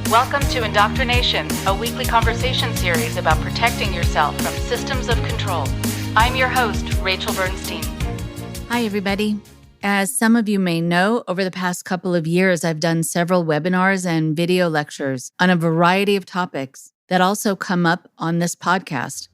Welcome to IndoctriNation, a weekly conversation series about protecting yourself from systems of control. I'm your host, Rachel Bernstein. Hi, everybody. As some of you may know, over the past couple of years, I've done several webinars and video lectures on a variety of topics that also come up on this podcast.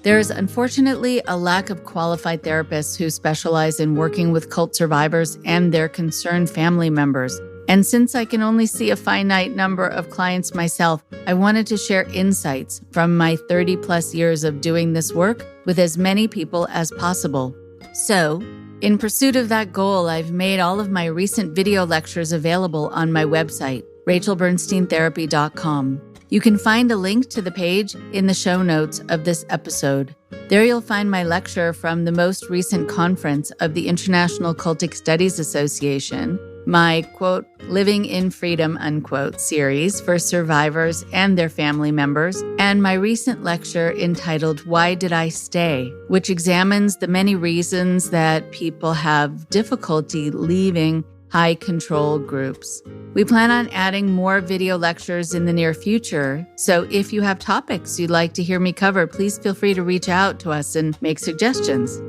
There is unfortunately a lack of qualified therapists who specialize in working with cult survivors and their concerned family members. And since I can only see a finite number of clients myself, I wanted to share insights from my 30 plus years of doing this work with as many people as possible. So, in pursuit of that goal, I've made all of my recent video lectures available on my website, rachelbernsteintherapy.com. You can find a link to the page in the show notes of this episode. There you'll find my lecture from the most recent conference of the International Cultic Studies Association, my, quote, Living in Freedom, unquote, series for survivors and their family members, and my recent lecture entitled Why Did I Stay?, which examines the many reasons that people have difficulty leaving high control groups. We plan on adding more video lectures in the near future, so if you have topics you'd like to hear me cover, please feel free to reach out to us and make suggestions.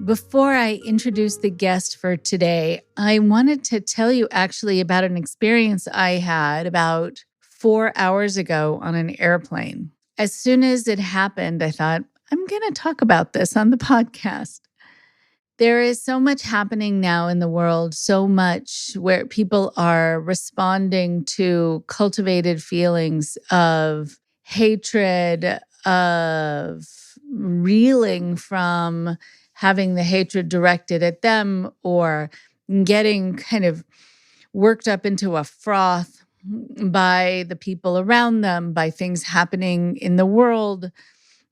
Before I introduce the guest for today, I wanted to tell you actually about an experience I had about 4 hours ago on an airplane. As soon as it happened, I thought, I'm going to talk about this on the podcast. There is so much happening now in the world, so much where people are responding to cultivated feelings of hatred, of reeling from having the hatred directed at them or getting kind of worked up into a froth by the people around them, by things happening in the world,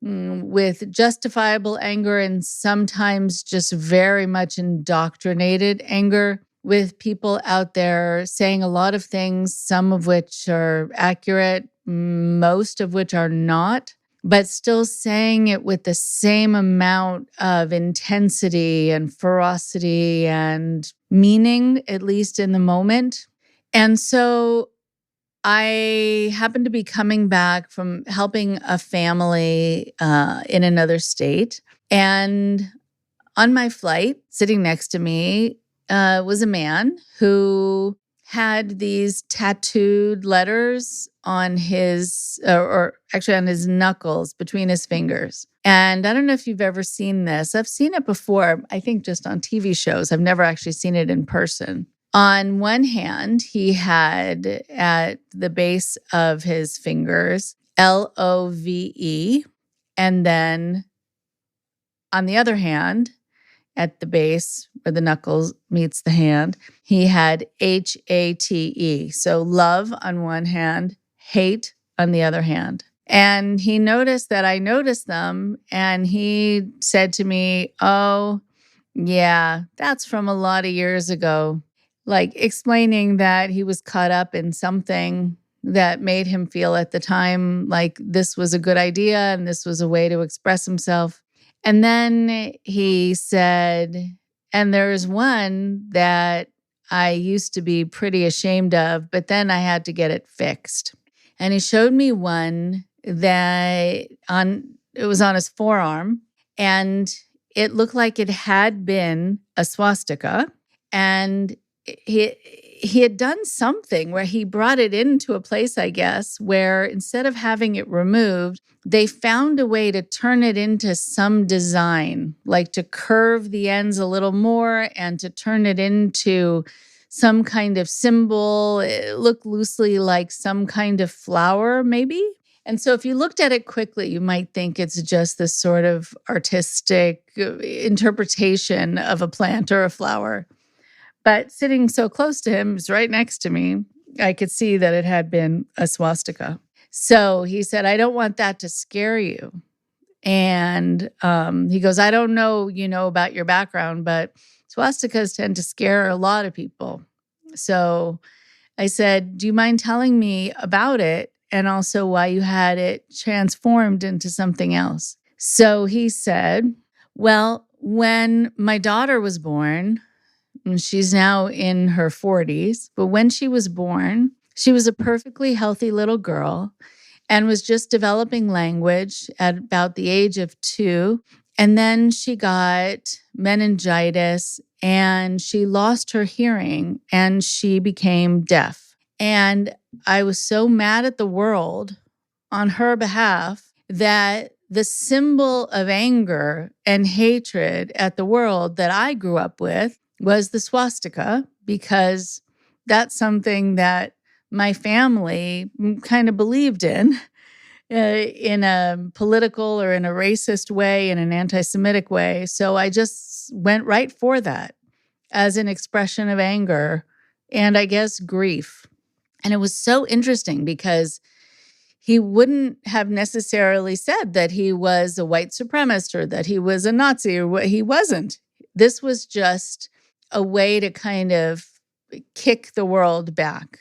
with justifiable anger and sometimes just very much indoctrinated anger, with people out there saying a lot of things, some of which are accurate, most of which are not, but still saying it with the same amount of intensity and ferocity and meaning, at least in the moment. And so I happened to be coming back from helping a family in another state. And on my flight, sitting next to me, was a man who had these tattooed letters on his, or actually on his knuckles between his fingers. And I don't know if you've ever seen this. I've seen it before, I think just on TV shows. I've never actually seen it in person. On one hand, he had at the base of his fingers, LOVE, and then on the other hand, at the base where the knuckles meets the hand, he had HATE. So love on one hand, hate on the other hand. And he noticed that I noticed them, and he said to me, "Oh, yeah, that's from a lot of years ago." Like explaining that he was caught up in something that made him feel at the time like this was a good idea and this was a way to express himself. And then he said, and there's one that I used to be pretty ashamed of, but then I had to get it fixed. And he showed me one that it was on his forearm, and it looked like it had been a swastika. And he had done something where he brought it into a place, I guess, where instead of having it removed, they found a way to turn it into some design, like to curve the ends a little more and to turn it into some kind of symbol. It looked loosely like some kind of flower, maybe. And so if you looked at it quickly, you might think it's just this sort of artistic interpretation of a plant or a flower. But sitting so close to him, it was right next to me, I could see that it had been a swastika. So he said, "I don't want that to scare you." And he goes, "I don't know, about your background, but swastikas tend to scare a lot of people." So I said, "Do you mind telling me about it?" and also why you had it transformed into something else. So he said, well, when my daughter was born, and she's now in her 40s, but when she was born, she was a perfectly healthy little girl and was just developing language at about the age of 2. And then she got meningitis and she lost her hearing and she became deaf. And I was so mad at the world on her behalf that the symbol of anger and hatred at the world that I grew up with was the swastika, because that's something that my family kind of believed in a political or in a racist way, in an anti-Semitic way. So I just went right for that as an expression of anger and I guess grief. And it was so interesting because he wouldn't have necessarily said that he was a white supremacist or that he was a Nazi, or what he wasn't. This was just a way to kind of kick the world back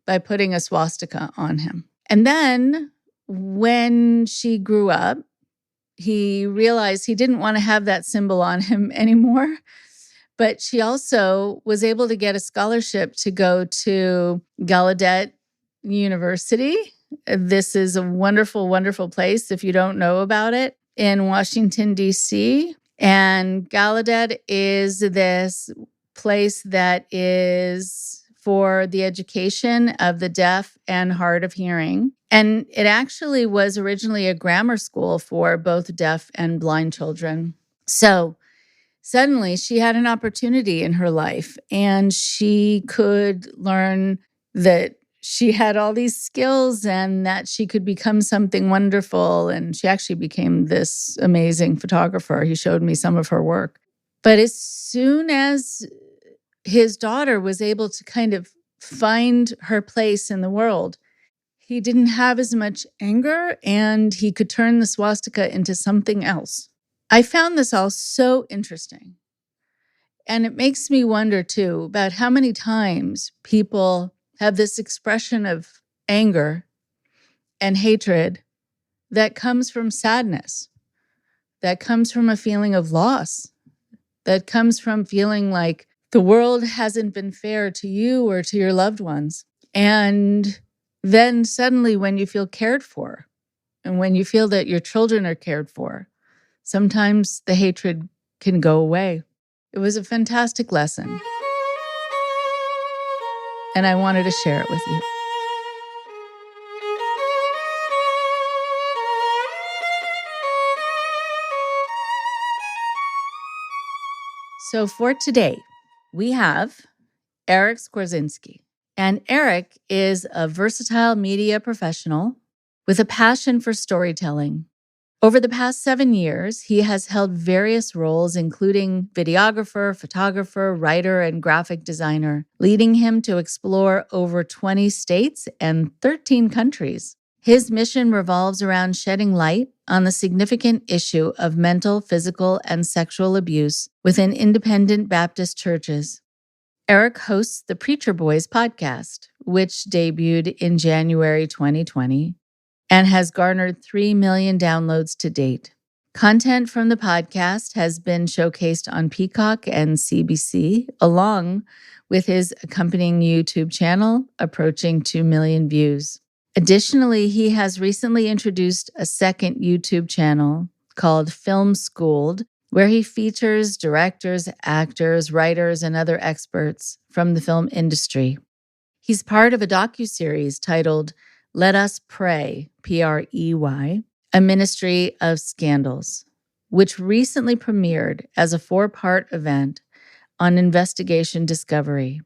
by putting a swastika on him. And then when she grew up, he realized he didn't want to have that symbol on him anymore. But she also was able to get a scholarship to go to Gallaudet University. This is a wonderful, wonderful place, if you don't know about it, in Washington, D.C. And Gallaudet is this place that is for the education of the deaf and hard of hearing. And it actually was originally a grammar school for both deaf and blind children. So suddenly she had an opportunity in her life and she could learn that she had all these skills and that she could become something wonderful. And she actually became this amazing photographer. He showed me some of her work. But as soon as his daughter was able to kind of find her place in the world, he didn't have as much anger and he could turn the swastika into something else. I found this all so interesting. And it makes me wonder, too, about how many times people have this expression of anger and hatred that comes from sadness, that comes from a feeling of loss, that comes from feeling like the world hasn't been fair to you or to your loved ones. And then suddenly when you feel cared for and when you feel that your children are cared for, sometimes the hatred can go away. It was a fantastic lesson. And I wanted to share it with you. So for today, we have Eric Skwarczynski. And Eric is a versatile media professional with a passion for storytelling. Over the past 7 years, he has held various roles, including videographer, photographer, writer, and graphic designer, leading him to explore over 20 states and 13 countries. His mission revolves around shedding light on the significant issue of mental, physical, and sexual abuse within independent Baptist churches. Eric hosts the Preacher Boys podcast, which debuted in January 2020 and has garnered 3 million downloads to date. Content from the podcast has been showcased on Peacock and CBC, along with his accompanying YouTube channel, approaching 2 million views. Additionally, he has recently introduced a second YouTube channel called Film Schooled, where he features directors, actors, writers, and other experts from the film industry. He's part of a docuseries titled Let Us Pray, Prey, a ministry of scandals, which recently premiered as a 4-part event on Investigation Discovery.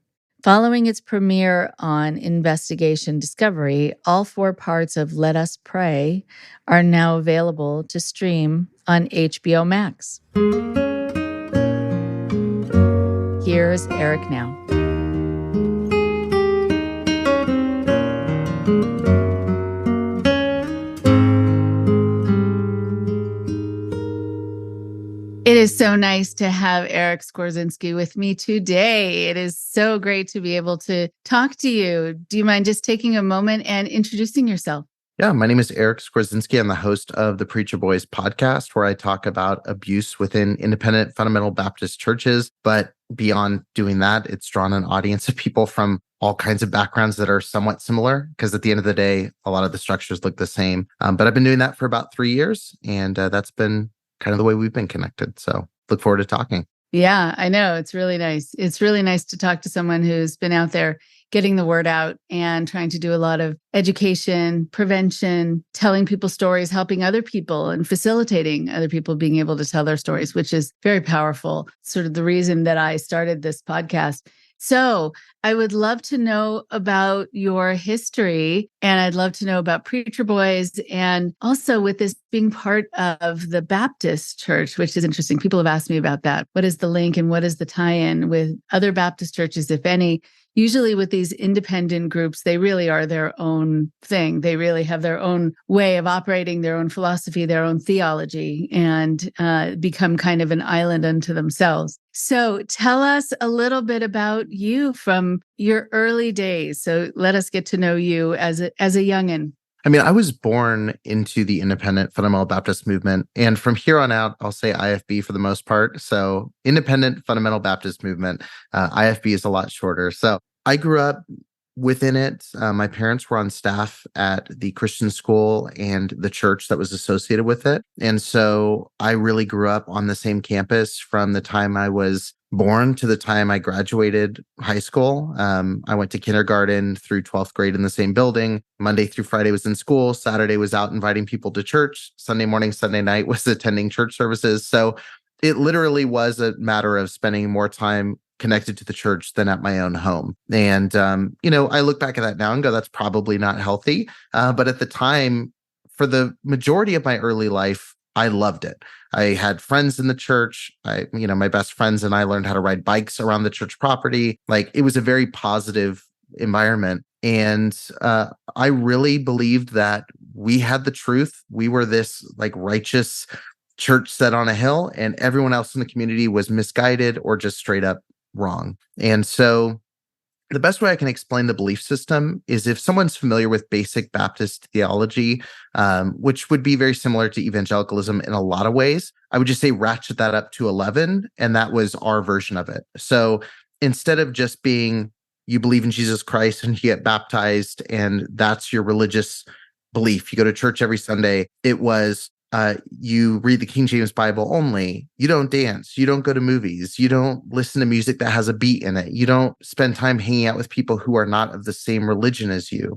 Following its premiere on Investigation Discovery, all 4 parts of Let Us Pray are now available to stream on HBO Max. Here's Eric now. It is so nice to have Eric Skwarczynski with me today. It is so great to be able to talk to you. Do you mind just taking a moment and introducing yourself? Yeah, my name is Eric Skwarczynski. I'm the host of the Preacher Boys podcast, where I talk about abuse within independent fundamental Baptist churches. But beyond doing that, it's drawn an audience of people from all kinds of backgrounds that are somewhat similar, because at the end of the day, a lot of the structures look the same. But I've been doing that for about 3 years, and that's been kind of the way we've been connected. So look forward to talking. Yeah, I know. It's really nice. It's really nice to talk to someone who's been out there getting the word out and trying to do a lot of education, prevention, telling people stories, helping other people and facilitating other people being able to tell their stories, which is very powerful. Sort of the reason that I started this podcast. So I would love to know about your history, and I'd love to know about Preacher Boys, and also with this being part of the Baptist church, which is interesting. People have asked me about that. What is the link and what is the tie-in with other Baptist churches, if any? Usually with these independent groups, they really are their own thing. They really have their own way of operating, their own philosophy, their own theology, and become kind of an island unto themselves. So tell us a little bit about you from your early days. So let us get to know you as a youngin'. I mean, I was born into the Independent Fundamental Baptist movement. And from here on out, I'll say IFB for the most part. So Independent Fundamental Baptist Movement, IFB is a lot shorter. So I grew up within it. My parents were on staff at the Christian school and the church that was associated with it. And so I really grew up on the same campus from the time I was born to the time I graduated high school. I went to kindergarten through 12th grade in the same building. Monday through Friday was in school. Saturday was out inviting people to church. Sunday morning, Sunday night was attending church services. So it literally was a matter of spending more time connected to the church than at my own home. And, I look back at that now and go, that's probably not healthy. But at the time, for the majority of my early life, I loved it. I had friends in the church. My best friends and I learned how to ride bikes around the church property. Like, it was a very positive environment. And I really believed that we had the truth. We were this righteous church set on a hill, and everyone else in the community was misguided or just straight up wrong. And so the best way I can explain the belief system is if someone's familiar with basic Baptist theology, which would be very similar to evangelicalism in a lot of ways, I would just say ratchet that up to 11, and that was our version of it. So instead of just being, you believe in Jesus Christ and you get baptized and that's your religious belief, you go to church every Sunday, it was you read the King James Bible only. You don't dance. You don't go to movies. You don't listen to music that has a beat in it. You don't spend time hanging out with people who are not of the same religion as you.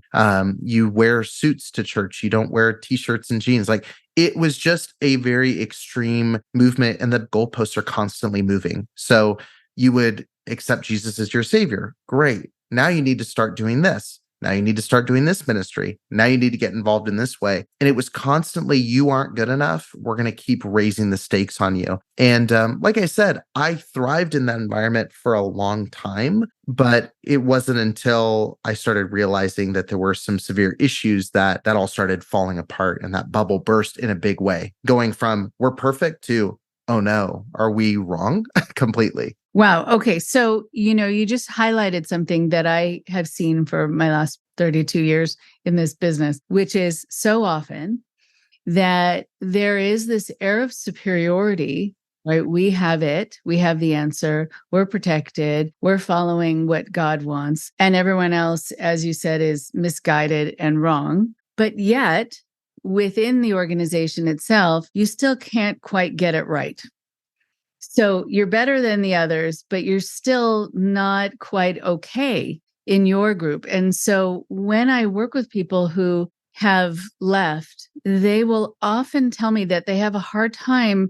You wear suits to church. You don't wear t-shirts and jeans. It was just a very extreme movement, and the goalposts are constantly moving. So you would accept Jesus as your savior. Great. Now you need to start doing this. Now you need to start doing this ministry. Now you need to get involved in this way. And it was constantly, you aren't good enough. We're going to keep raising the stakes on you. And like I said, I thrived in that environment for a long time, but it wasn't until I started realizing that there were some severe issues that all started falling apart, and that bubble burst in a big way, going from we're perfect to, oh no, are we wrong? Completely. Wow. Okay. So, you just highlighted something that I have seen for my last 32 years in this business, which is so often that there is this air of superiority, right? We have it. We have the answer. We're protected. We're following what God wants. And everyone else, as you said, is misguided and wrong. But yet, within the organization itself, you still can't quite get it right. So you're better than the others, but you're still not quite okay in your group. And so when I work with people who have left, they will often tell me that they have a hard time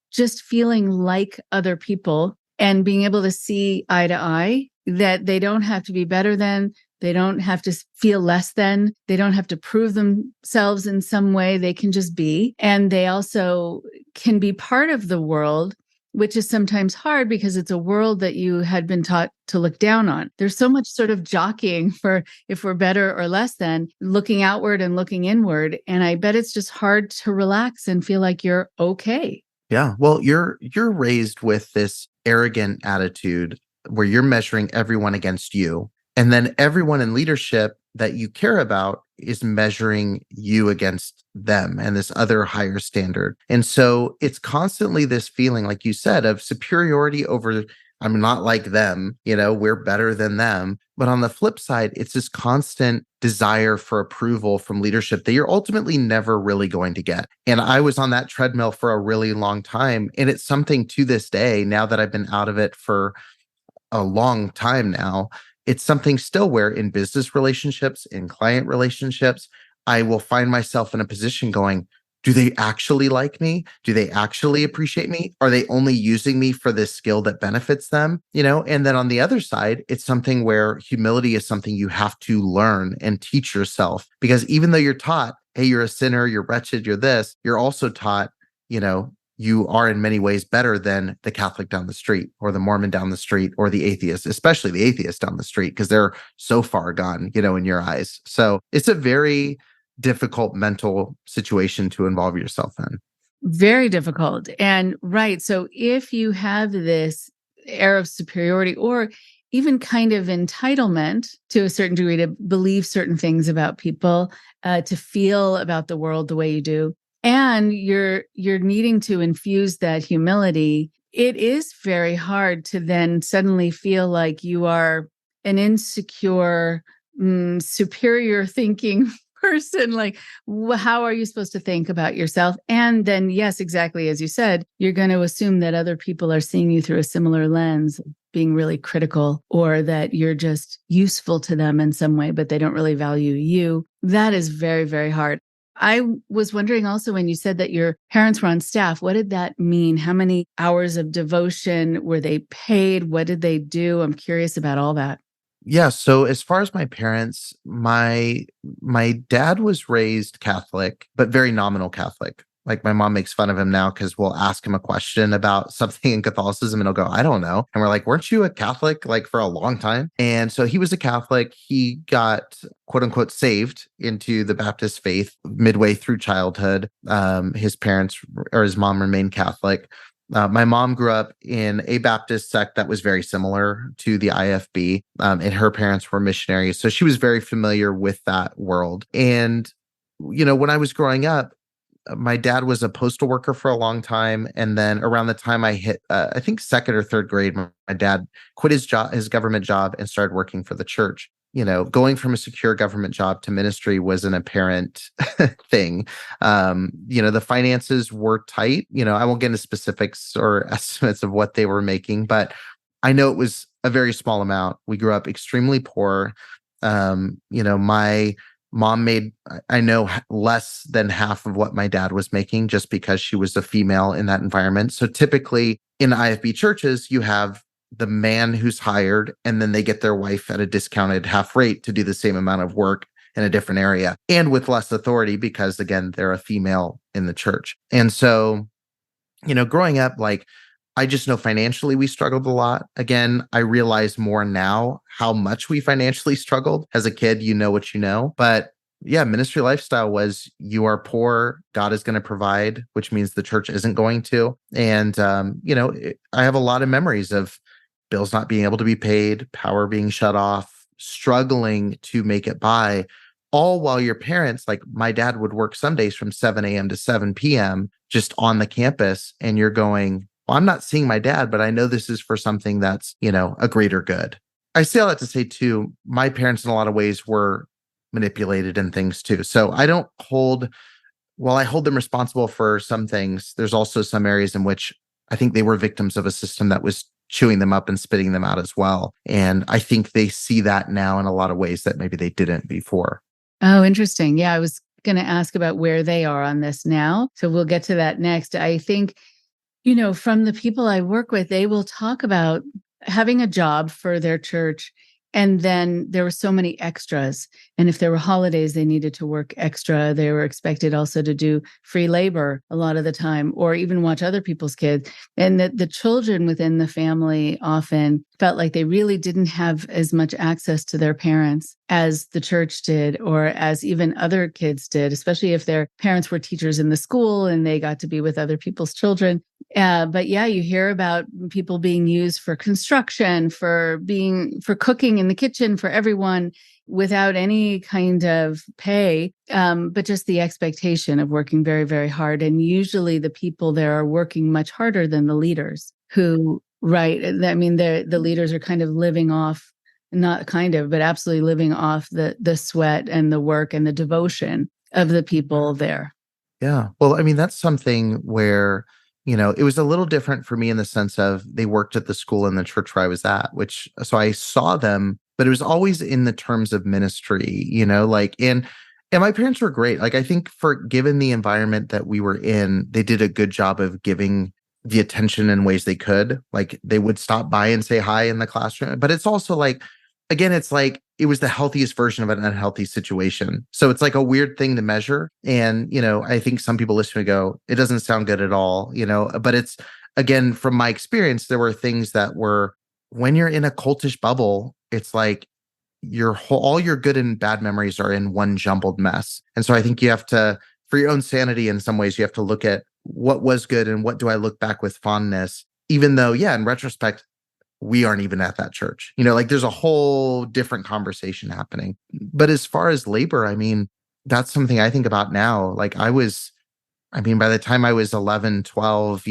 just feeling like other people and being able to see eye to eye, that they don't have to be better than, they don't have to feel less than, they don't have to prove themselves in some way. They can just be. And they also can be part of the world, which is sometimes hard because it's a world that you had been taught to look down on. There's so much sort of jockeying for if we're better or less than, looking outward and looking inward. And I bet it's just hard to relax and feel like you're okay. Yeah. Well, you're raised with this arrogant attitude where you're measuring everyone against you. And then everyone in leadership that you care about is measuring you against them and this other higher standard. And so it's constantly this feeling, like you said, of superiority over, I'm not like them, we're better than them. But on the flip side, it's this constant desire for approval from leadership that you're ultimately never really going to get. And I was on that treadmill for a really long time. And it's something to this day, now that I've been out of it for a long time now, it's something still where in business relationships, in client relationships, I will find myself in a position going, do they actually like me? Do they actually appreciate me? Are they only using me for this skill that benefits them? And then on the other side, it's something where humility is something you have to learn and teach yourself, because even though you're taught, hey, you're a sinner, you're wretched, you're this, you're also taught, you are in many ways better than the Catholic down the street or the Mormon down the street or the atheist, especially the atheist down the street, because they're so far gone, in your eyes. So it's a very difficult mental situation to involve yourself in. Very difficult. And right. So if you have this air of superiority or even kind of entitlement to a certain degree to believe certain things about people, to feel about the world the way you do, and you're needing to infuse that humility, it is very hard to then suddenly feel like you are an insecure, superior thinking person. Like, how are you supposed to think about yourself? And then, yes, exactly as you said, you're going to assume that other people are seeing you through a similar lens, being really critical, or that you're just useful to them in some way, but they don't really value you. That is very, very hard. I was wondering also, when you said that your parents were on staff, what did that mean? How many hours of devotion were they paid? What did they do? I'm curious about all that. Yeah. So as far as my parents, my dad was raised Catholic, but very nominal Catholic. Like my mom makes fun of him now because we'll ask him a question about something in Catholicism and he'll go, I don't know. And we're like, weren't you a Catholic like for a long time? And so he was a Catholic. He got quote unquote saved into the Baptist faith midway through childhood. His parents or his mom remained Catholic. My mom grew up in a Baptist sect that was very similar to the IFB, and her parents were missionaries. So she was very familiar with that world. And, when I was growing up, my dad was a postal worker for a long time. And then around the time I hit, I think second or third grade, my dad quit his job, his government job, and started working for the church. Going from a secure government job to ministry was an apparent thing. The finances were tight. I won't get into specifics or estimates of what they were making, but I know it was a very small amount. We grew up extremely poor. My mom made, I know, less than half of what my dad was making just because she was a female in that environment. So typically in IFB churches, you have the man who's hired, and then they get their wife at a discounted half rate to do the same amount of work in a different area and with less authority because, again, they're a female in the church. And so, growing up, like, I just know financially we struggled a lot. Again, I realize more now how much we financially struggled. As a kid, you know what you know. But yeah, ministry lifestyle was you are poor, God is going to provide, which means the church isn't going to. And, I have a lot of memories of bills not being able to be paid, power being shut off, struggling to make it by, all while your parents, like my dad would work some days from 7 a.m. to 7 p.m. just on the campus. And you're going, well, I'm not seeing my dad, but I know this is for something that's, a greater good. I say all that to say too, my parents in a lot of ways were manipulated in things too. So while I hold them responsible for some things, there's also some areas in which I think they were victims of a system that was chewing them up and spitting them out as well. And I think they see that now in a lot of ways that maybe they didn't before. Oh, interesting. Yeah, I was going to ask about where they are on this now. So we'll get to that next. I think, from the people I work with, they will talk about having a job for their church. And then there were so many extras. And if there were holidays, they needed to work extra. They were expected also to do free labor a lot of the time, or even watch other people's kids. And that the children within the family often felt like they really didn't have as much access to their parents as the church did, or as even other kids did, especially if their parents were teachers in the school and they got to be with other people's children. But yeah, you hear about people being used for construction, for cooking in the kitchen for everyone without any kind of pay, but just the expectation of working very, very hard. And usually the people there are working much harder than the leaders who, right. I mean, the leaders are kind of living off, not kind of, but absolutely living off the sweat and the work and the devotion of the people there. Yeah. Well, I mean, that's something where, it was a little different for me in the sense of they worked at the school and the church where I was at, so I saw them, but it was always in the terms of ministry, and my parents were great. Like, I think given the environment that we were in, they did a good job of giving the attention in ways they could. Like, they would stop by and say hi in the classroom, but it's also like, again, it's like it was the healthiest version of an unhealthy situation. So it's like a weird thing to measure. And, I think some people listen to go, it doesn't sound good at all, but it's, again, from my experience, there were things that were, when you're in a cultish bubble, it's like all your good and bad memories are in one jumbled mess. And so I think you have to, for your own sanity, in some ways, you have to look at what was good and what do I look back with fondness, even though, yeah, in retrospect, we aren't even at that church. Like, there's a whole different conversation happening. But as far as labor, I mean, that's something I think about now. Like, by the time I was 11, 12,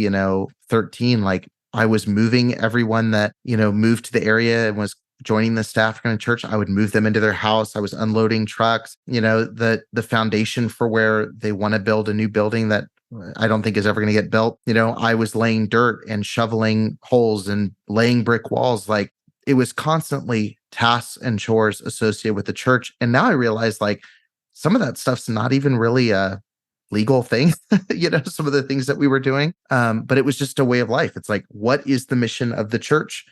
13, like, I was moving everyone that, moved to the area and was joining the staff in a church. I would move them into their house. I was unloading trucks, the foundation for where they want to build a new building that I don't think is ever going to get built. I was laying dirt and shoveling holes and laying brick walls. Like, it was constantly tasks and chores associated with the church. And now I realize, like, some of that stuff's not even really a legal thing, some of the things that we were doing. But it was just a way of life. It's like, what is the mission of the church?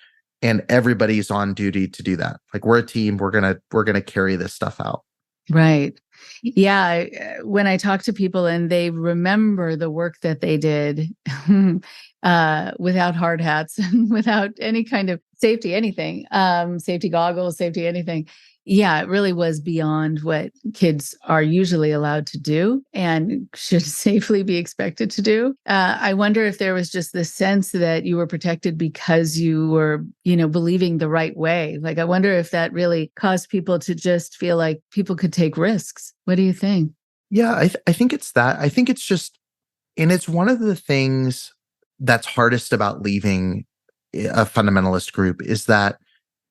And everybody's on duty to do that. Like, we're a team. We're gonna carry this stuff out. Right. Yeah. When I talk to people and they remember the work that they did without hard hats and without any kind of safety, anything, safety goggles, safety, anything. Yeah, it really was beyond what kids are usually allowed to do and should safely be expected to do. I wonder if there was just this sense that you were protected because you were, believing the right way. Like, I wonder if that really caused people to just feel like people could take risks. What do you think? Yeah, I think it's that. I think it's just, and it's one of the things that's hardest about leaving a fundamentalist group is that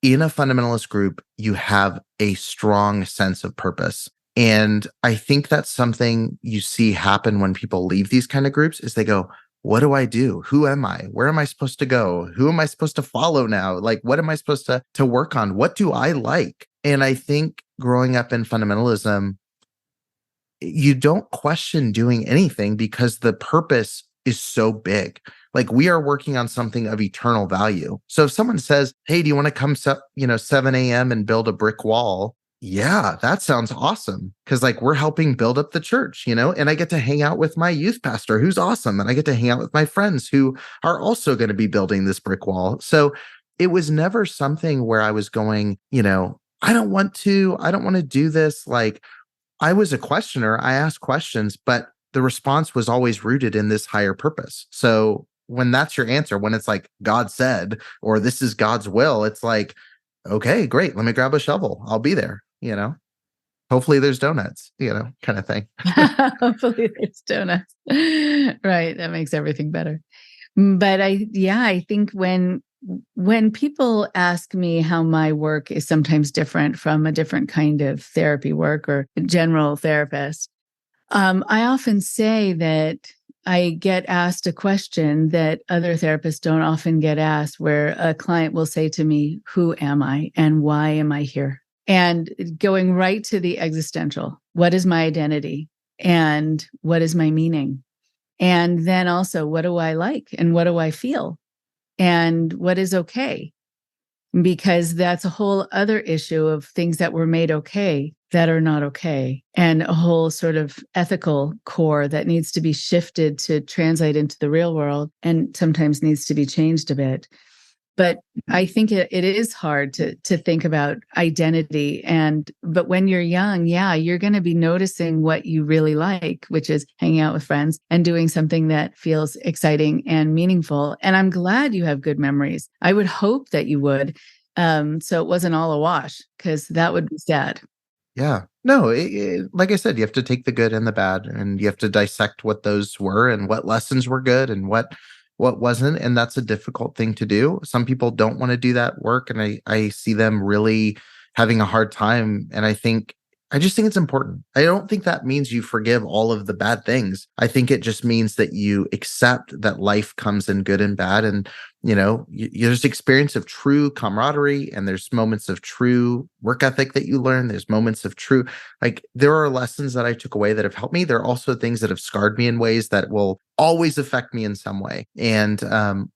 in a fundamentalist group, you have a strong sense of purpose. And I think that's something you see happen when people leave these kind of groups is they go, what do I do? Who am I? Where am I supposed to go? Who am I supposed to follow now? Like, what am I supposed to work on? What do I like? And I think growing up in fundamentalism, you don't question doing anything because the purpose is so big. Like, we are working on something of eternal value. So if someone says, hey, do you want to come 7 a.m. and build a brick wall? Yeah, that sounds awesome. Because, like, we're helping build up the church, and I get to hang out with my youth pastor who's awesome. And I get to hang out with my friends who are also going to be building this brick wall. So it was never something where I was going, I don't want to do this. Like, I was a questioner. I asked questions, but the response was always rooted in this higher purpose. So when that's your answer, when it's like God said, or this is God's will, it's like, okay, great. Let me grab a shovel. I'll be there, hopefully there's donuts, kind of thing. Hopefully there's donuts. Right. That makes everything better. But I think when people ask me how my work is sometimes different from a different kind of therapy work or a general therapist, I often say that I get asked a question that other therapists don't often get asked, where a client will say to me, who am I and why am I here? And going right to the existential, what is my identity and what is my meaning? And then also, what do I like and what do I feel? And what is okay? Because that's a whole other issue of things that were made okay that are not okay, and a whole sort of ethical core that needs to be shifted to translate into the real world and sometimes needs to be changed a bit. But I think it is hard to think about identity. But when you're young, yeah, you're going to be noticing what you really like, which is hanging out with friends and doing something that feels exciting and meaningful. And I'm glad you have good memories. I would hope that you would. So it wasn't all a wash, because that would be sad. Yeah. No, like I said, you have to take the good and the bad, and you have to dissect what those were and what lessons were good and what wasn't. And that's a difficult thing to do. Some people don't want to do that work, and I see them really having a hard time. And I just think it's important. I don't think that means you forgive all of the bad things. I think it just means that you accept that life comes in good and bad. And, there's experience of true camaraderie, and there's moments of true work ethic that you learn. There's moments of true, like, there are lessons that I took away that have helped me. There are also things that have scarred me in ways that will always affect me in some way. And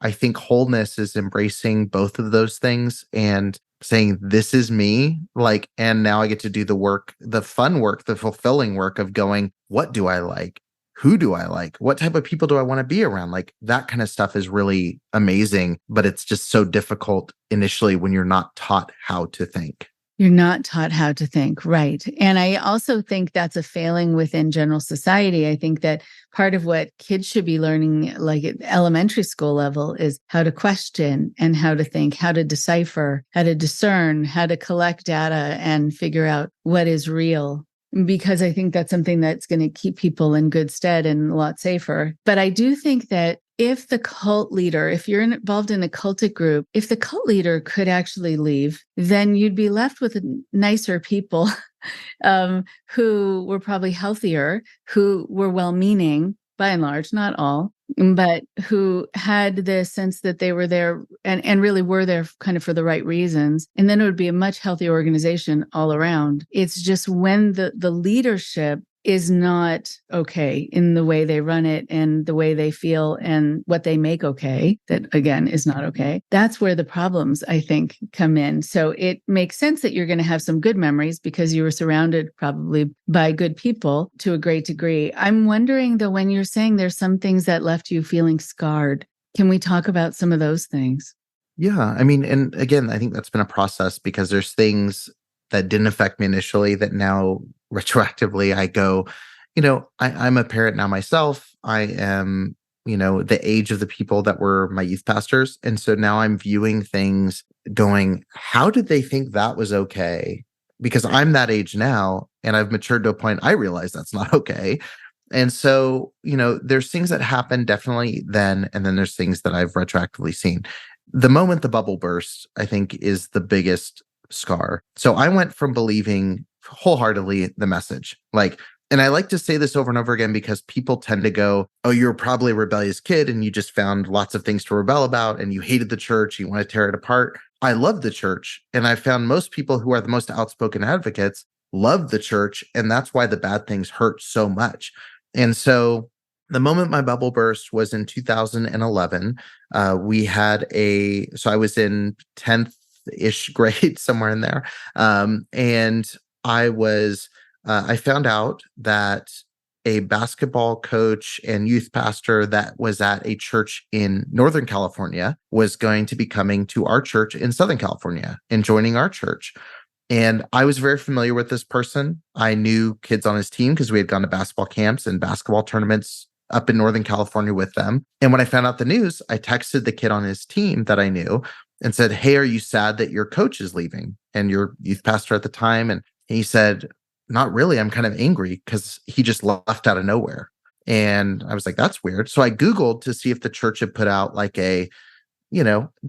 I think wholeness is embracing both of those things and saying, this is me, like, and now I get to do the work, the fun work, the fulfilling work of going, what do I like? Who do I like? What type of people do I want to be around? Like, that kind of stuff is really amazing, but it's just so difficult initially when you're not taught how to think. You're not taught how to think, right? And I also think that's a failing within general society. I think that part of what kids should be learning, like at elementary school level, is how to question and how to think, how to decipher, how to discern, how to collect data and figure out what is real. Because I think that's something that's going to keep people in good stead and a lot safer. But I do think that if the cult leader, if you're involved in a cultic group, if the cult leader could actually leave, then you'd be left with nicer people who were probably healthier, who were well-meaning, by and large, not all, but who had the sense that they were there and really were there kind of for the right reasons. And then it would be a much healthier organization all around. It's just when the leadership is not okay in the way they run it and the way they feel and what they make okay, that again is not okay. That's where the problems, I think, come in. So it makes sense that you're going to have some good memories because you were surrounded probably by good people to a great degree. I'm wondering though, when you're saying there's some things that left you feeling scarred, can we talk about some of those things? Yeah. I mean, and again, I think that's been a process because there's things that didn't affect me initially that now retroactively I go, I'm a parent now myself. I am, the age of the people that were my youth pastors. And so now I'm viewing things going, how did they think that was okay? Because I'm that age now and I've matured to a point I realize that's not okay. And so, there's things that happen definitely then, and then there's things that I've retroactively seen. The moment the bubble burst, I think, is the biggest scar. So I went from believing wholeheartedly the message, and I like to say this over and over again because people tend to go, oh, you're probably a rebellious kid and you just found lots of things to rebel about and you hated the church, you want to tear it apart. I love the church. And I found most people who are the most outspoken advocates love the church. And that's why the bad things hurt so much. And so the moment my bubble burst was in 2011. So I was in 10th ish grade, somewhere in there. And I found out that a basketball coach and youth pastor that was at a church in Northern California was going to be coming to our church in Southern California and joining our church. And I was very familiar with this person. I knew kids on his team because we had gone to basketball camps and basketball tournaments up in Northern California with them. And when I found out the news, I texted the kid on his team that I knew and said, hey, are you sad that your coach is leaving and your youth pastor at the time? And he said, not really. I'm kind of angry because he just left out of nowhere. And I was like, that's weird. So I Googled to see if the church had put out like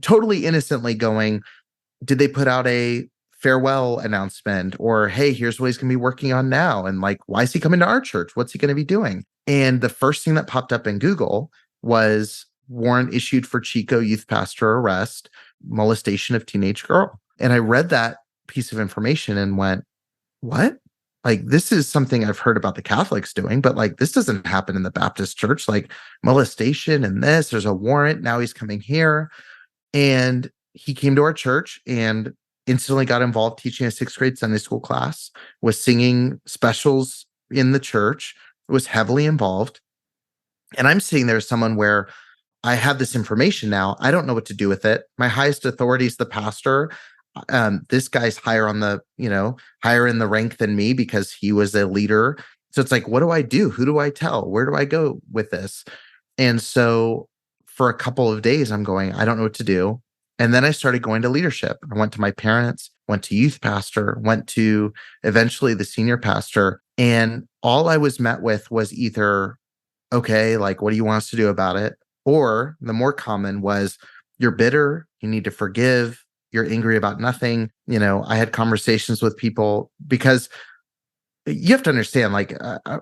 totally innocently going, did they put out a farewell announcement or, hey, here's what he's going to be working on now. And why is he coming to our church? What's he going to be doing? And the first thing that popped up in Google was warrant issued for Chico youth pastor arrest, molestation of teenage girl. And I read that piece of information and went, what? This is something I've heard about the Catholics doing, but this doesn't happen in the Baptist church, molestation and there's a warrant. Now he's coming here. And he came to our church and instantly got involved teaching a 6th grade Sunday school class, was singing specials in the church, was heavily involved. And I'm sitting there as someone where I have this information now. I don't know what to do with it. My highest authority is the pastor. This guy's higher on the, higher in the rank than me because he was a leader. So it's like, what do I do? Who do I tell? Where do I go with this? And so for a couple of days, I'm going, I don't know what to do. And then I started going to leadership. I went to my parents, went to youth pastor, went to eventually the senior pastor. And all I was met with was either, okay, like, what do you want us to do about it? Or the more common was, you're bitter, you need to forgive, you're angry about nothing. I had conversations with people because you have to understand, like,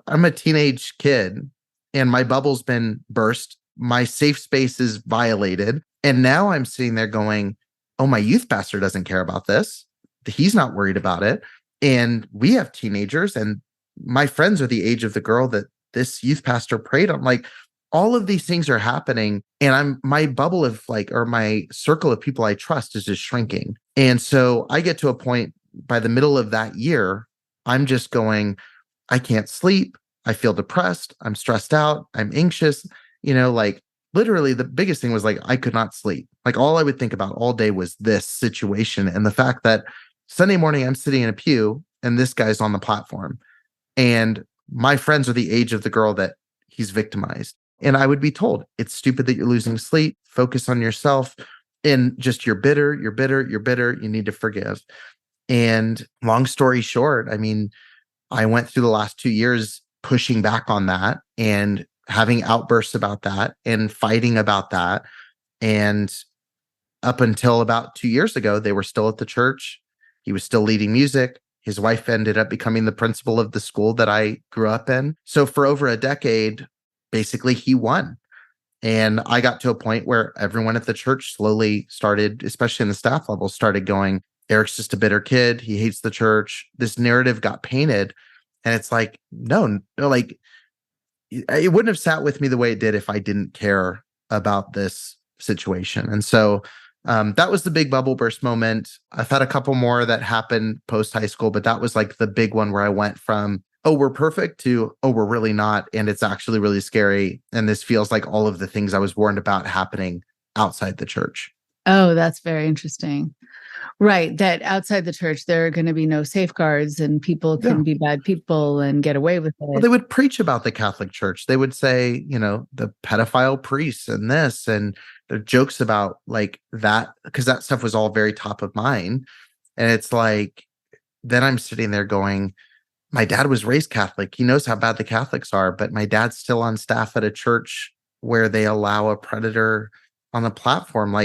I'm a teenage kid and my bubble's been burst. My safe space is violated. And now I'm sitting there going, oh, my youth pastor doesn't care about this. He's not worried about it. And we have teenagers, and my friends are the age of the girl that this youth pastor prayed on. Like, all of these things are happening, and my bubble of or my circle of people I trust is just shrinking. And so I get to a point by the middle of that year, I'm just going, I can't sleep. I feel depressed. I'm stressed out. I'm anxious. Literally the biggest thing was I could not sleep. All I would think about all day was this situation. And the fact that Sunday morning I'm sitting in a pew and this guy's on the platform, and my friends are the age of the girl that he's victimized. And I would be told, it's stupid that you're losing sleep. Focus on yourself. And just, you're bitter, you're bitter, you're bitter. You need to forgive. And long story short, I went through the last 2 years pushing back on that and having outbursts about that and fighting about that. And up until about 2 years ago, they were still at the church. He was still leading music. His wife ended up becoming the principal of the school that I grew up in. So for over a decade, basically he won. And I got to a point where everyone at the church slowly started, especially in the staff level, started going, Eric's just a bitter kid. He hates the church. This narrative got painted. And it's like, no, it wouldn't have sat with me the way it did if I didn't care about this situation. And so that was the big bubble burst moment. I've had a couple more that happened post high school, but that was the big one where I went from, oh, we're perfect to, oh, we're really not. And it's actually really scary. And this feels like all of the things I was warned about happening outside the church. Oh, that's very interesting. Right. That outside the church, there are going to be no safeguards and people can be bad people and get away with it. Well, they would preach about the Catholic Church. They would say, the pedophile priests and this, and the jokes about that, because that stuff was all very top of mind. And it's then I'm sitting there going, my dad was raised Catholic. He knows how bad the Catholics are, but my dad's still on staff at a church where they allow a predator on the platform.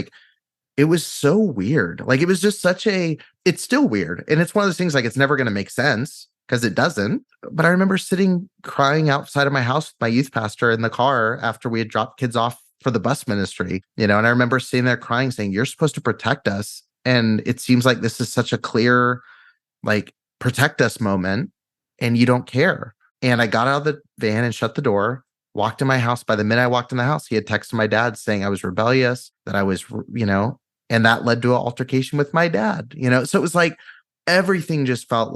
It was so weird. It was just it's still weird. And it's one of those things it's never going to make sense because it doesn't. But I remember sitting crying outside of my house with my youth pastor in the car after we had dropped kids off for the bus ministry, and I remember sitting there crying saying, you're supposed to protect us. And it seems like this is such a clear, protect us moment, and you don't care. And I got out of the van and shut the door, walked in my house. By the minute I walked in the house, he had texted my dad saying I was rebellious, that I was, and that led to an altercation with my dad, So it was everything just felt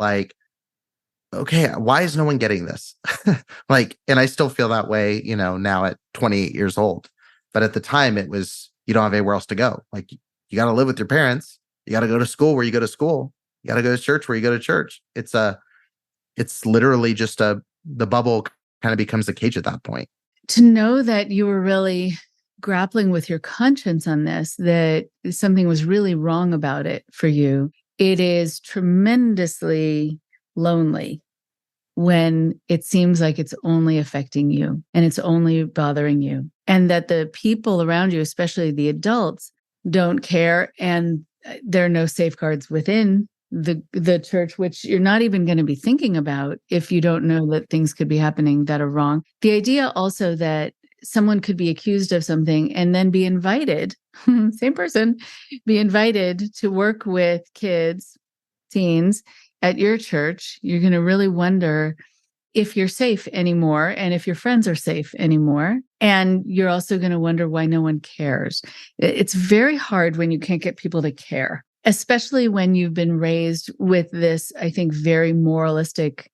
okay, why is no one getting this? And I still feel that way, now at 28 years old. But at the time it was, you don't have anywhere else to go. You got to live with your parents. You got to go to school where you go to school. You got to go to church where you go to church. It's literally just the bubble kind of becomes a cage at that point. To know that you were really grappling with your conscience on this, that something was really wrong about it for you, it is tremendously lonely when it seems like it's only affecting you and it's only bothering you, and that the people around you, especially the adults, don't care, and there are no safeguards within the church, which you're not even going to be thinking about if you don't know that things could be happening that are wrong. The idea also that someone could be accused of something and then be invited, same person, be invited to work with kids, teens at your church, you're going to really wonder if you're safe anymore and if your friends are safe anymore. And you're also going to wonder why no one cares. It's very hard when you can't get people to care, especially when you've been raised with this, I think, very moralistic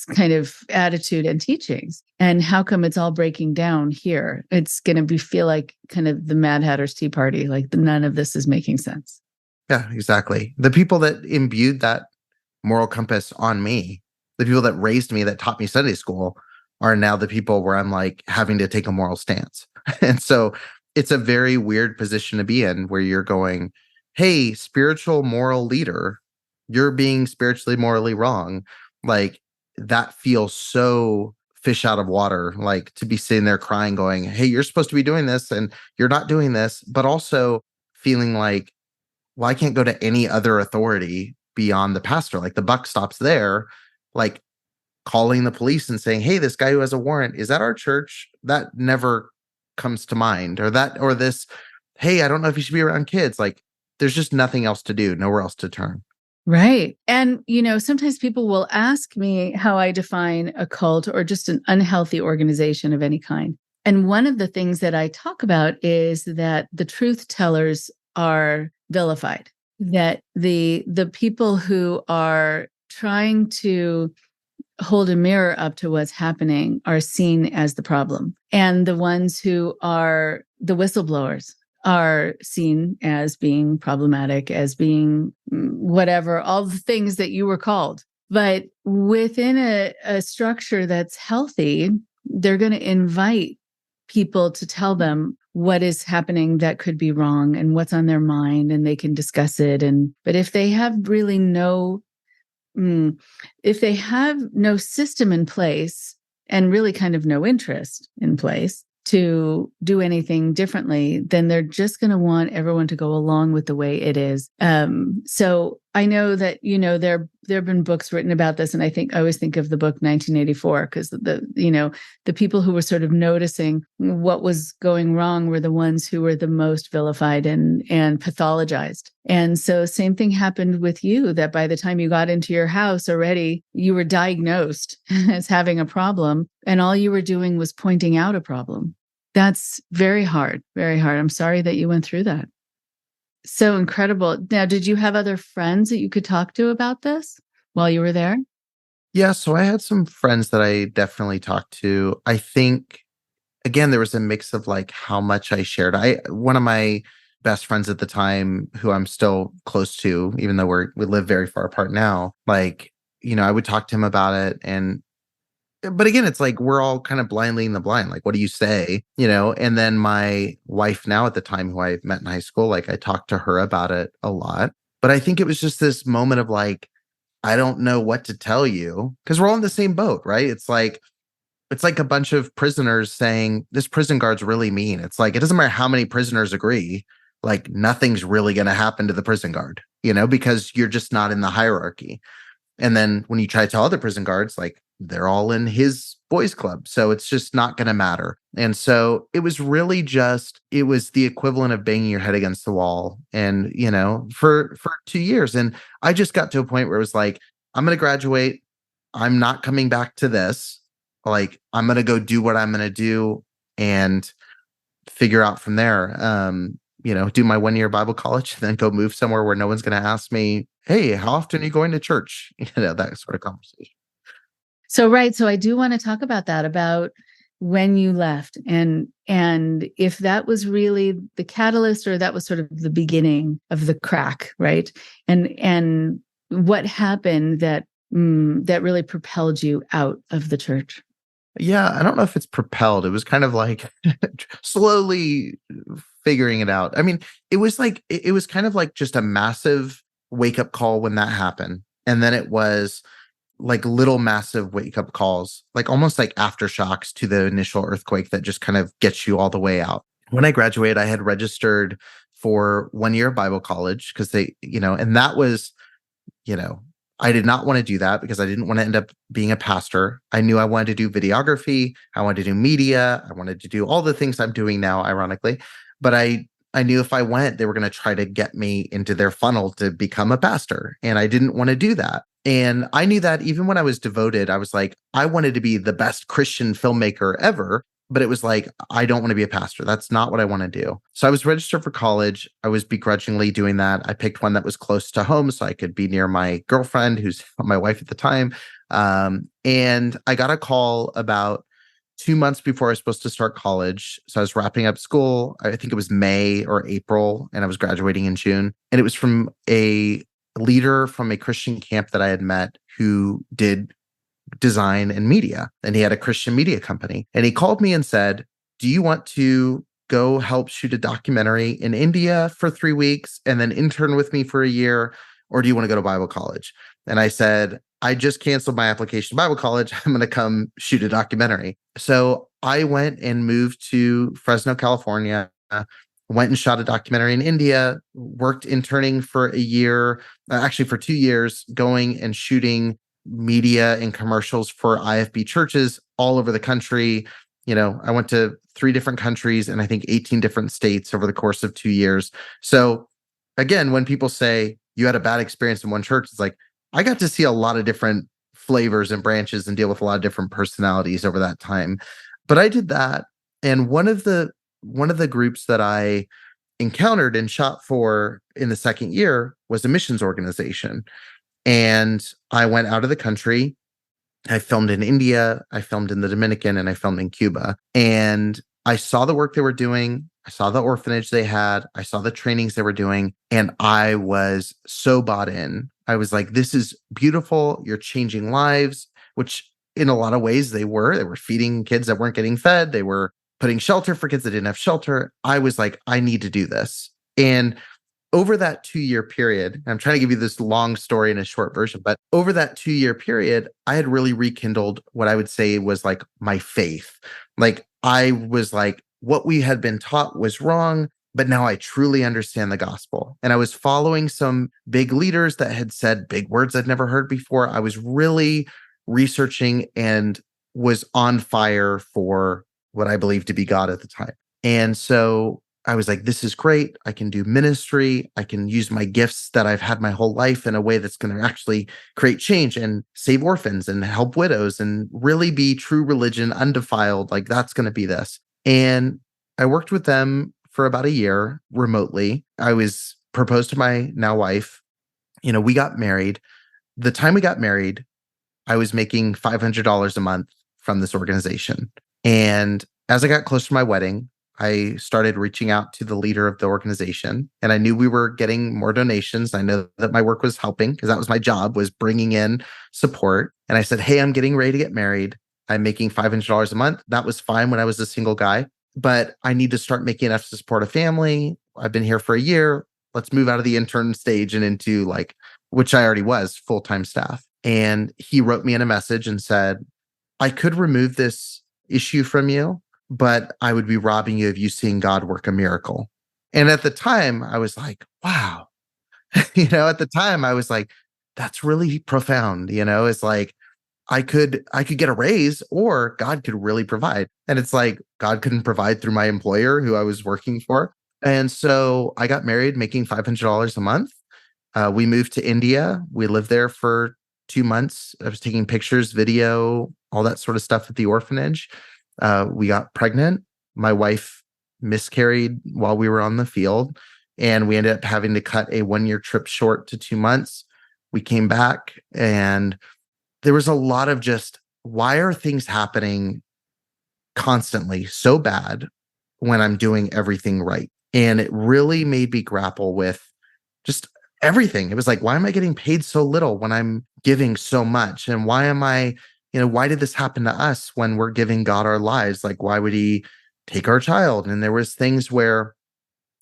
kind of attitude and teachings. And how come it's all breaking down here? It's going to feel like kind of the Mad Hatter's Tea Party, like none of this is making sense. Yeah, exactly. The people that imbued that moral compass on me, the people that raised me, that taught me Sunday school, are now the people where I'm like having to take a moral stance. And so it's a very weird position to be in, where you're going, hey, spiritual moral leader, you're being spiritually morally wrong. Like, that feels so fish out of water, like to be sitting there crying, going, hey, you're supposed to be doing this and you're not doing this, but also feeling like, well, I can't go to any other authority beyond the pastor. Like, the buck stops there. Like, calling the police and saying, hey, this guy who has a warrant is at our church. That never comes to mind. Or this, hey, I don't know if you should be around kids. Like, there's just nothing else to do, nowhere else to turn. Right. And, sometimes people will ask me how I define a cult or just an unhealthy organization of any kind. And one of the things that I talk about is that the truth tellers are vilified, that the people who are trying to hold a mirror up to what's happening are seen as the problem. And the ones who are the whistleblowers are seen as being problematic, as being whatever, all the things that you were called. But within a structure that's healthy, they're going to invite people to tell them what is happening that could be wrong and what's on their mind, and they can discuss it. But if they have really no system in place and really kind of no interest in place to do anything differently, then they're just going to want everyone to go along with the way it is. So I know that, there have been books written about this. And I always think of the book 1984, because the people who were sort of noticing what was going wrong were the ones who were the most vilified and pathologized. And so same thing happened with you, that by the time you got into your house already, you were diagnosed as having a problem, and all you were doing was pointing out a problem. That's very hard, very hard. I'm sorry that you went through that. So incredible. Now, did you have other friends that you could talk to about this while you were there? Yeah, so I had some friends that I definitely talked to. I think, again, there was a mix of like how much I shared. One of my best friends at the time, who I'm still close to, even though we live very far apart now, like, I would talk to him about it. But again, it's like we're all kind of blind leading the blind. Like, what do you say? And then my wife now at the time, who I met in high school, like, I talked to her about it a lot. But I think it was just this moment of like, I don't know what to tell you, because we're all in the same boat, right? It's like a bunch of prisoners saying, this prison guard's really mean. It's like, it doesn't matter how many prisoners agree, like, nothing's really going to happen to the prison guard, because you're just not in the hierarchy. And then when you try to tell other prison guards, like, they're all in his boys club, so it's just not going to matter. And so it was really it was the equivalent of banging your head against the wall. And, for 2 years. And I just got to a point where it was like, I'm going to graduate. I'm not coming back to this. Like, I'm going to go do what I'm going to do and figure out from there. Do my 1-year Bible college and then go move somewhere where no one's going to ask me, hey, how often are you going to church? That sort of conversation. So, right. So I do want to talk about that, about when you left, and if that was really the catalyst, or that was sort of the beginning of the crack, right? And what happened that really propelled you out of the church? Yeah, I don't know if it's propelled. It was kind of like slowly figuring it out. I mean, it was kind of like just a massive wake up call when that happened. And then it was like little massive wake up calls, like almost like aftershocks to the initial earthquake that just kind of gets you all the way out. When I graduated, I had registered for 1 year Bible college because and that was, I did not want to do that because I didn't want to end up being a pastor. I knew I wanted to do videography. I wanted to do media. I wanted to do all the things I'm doing now, ironically. But I knew if I went, they were going to try to get me into their funnel to become a pastor. And I didn't want to do that. And I knew that even when I was devoted, I was like, I wanted to be the best Christian filmmaker ever. But it was like, I don't want to be a pastor. That's not what I want to do. So I was registered for college. I was begrudgingly doing that. I picked one that was close to home so I could be near my girlfriend, who's my wife at the time. And I got a call about 2 months before I was supposed to start college. So I was wrapping up school. I think it was May or April, and I was graduating in June. And it was from a leader from a Christian camp that I had met who did design and media, and he had a Christian media company. And he called me and said, "Do you want to go help shoot a documentary in India for 3 weeks and then intern with me for a year? Or do you want to go to Bible college?" And I said, "I just canceled my application to Bible college. I'm going to come shoot a documentary." So I went and moved to Fresno, California, went and shot a documentary in India, worked interning for a year, actually for 2 years, going and shooting media and commercials for IFB churches all over the country. I went to 3 different countries and I think 18 different states over the course of 2 years. So again, when people say you had a bad experience in one church, it's like, I got to see a lot of different flavors and branches and deal with a lot of different personalities over that time. But I did that. And one of the groups that I encountered and shot for in the second year was a missions organization. And I went out of the country. I filmed in India, I filmed in the Dominican, and I filmed in Cuba. And I saw the work they were doing. I saw the orphanage they had. I saw the trainings they were doing. And I was so bought in. I was like, this is beautiful. You're changing lives, which in a lot of ways they were. They were feeding kids that weren't getting fed. They were putting shelter for kids that didn't have shelter. I was like, I need to do this. And over that 2-year period, I'm trying to give you this long story in a short version, but over that 2-year period, I had really rekindled what I would say was like my faith. Like I was like, what we had been taught was wrong, but now I truly understand the gospel. And I was following some big leaders that had said big words I'd never heard before. I was really researching and was on fire for what I believed to be God at the time. And so I was like, this is great. I can do ministry. I can use my gifts that I've had my whole life in a way that's going to actually create change and save orphans and help widows and really be true religion, undefiled. Like that's going to be this. And I worked with them for about a year remotely. I was proposed to my now wife. We got married. The time we got married, I was making $500 a month from this organization. And as I got close to my wedding, I started reaching out to the leader of the organization, and I knew we were getting more donations. I know that my work was helping because that was my job, was bringing in support. And I said, "Hey, I'm getting ready to get married. I'm making $500 a month." That was fine when I was a single guy, but I need to start making enough to support a family. I've been here for a year. Let's move out of the intern stage and into which I already was, full-time staff. And he wrote me in a message and said, "I could remove this issue from you, but I would be robbing you of you seeing God work a miracle." And at the time, I was like, wow. At the time, I was like, that's really profound. It's like I could get a raise, or God could really provide. And it's like God couldn't provide through my employer who I was working for. And so I got married making $500 a month. We moved to India. We lived there for 2 months. I was taking pictures, video, all that sort of stuff at the orphanage. We got pregnant. My wife miscarried while we were on the field, and we ended up having to cut a 1-year trip short to 2 months. We came back, and there was a lot of just, why are things happening constantly so bad when I'm doing everything right? And it really made me grapple with just everything. It was like, why am I getting paid so little when I'm giving so much? And why am I why did this happen to us when we're giving God our lives? Like, why would he take our child? And there was things where,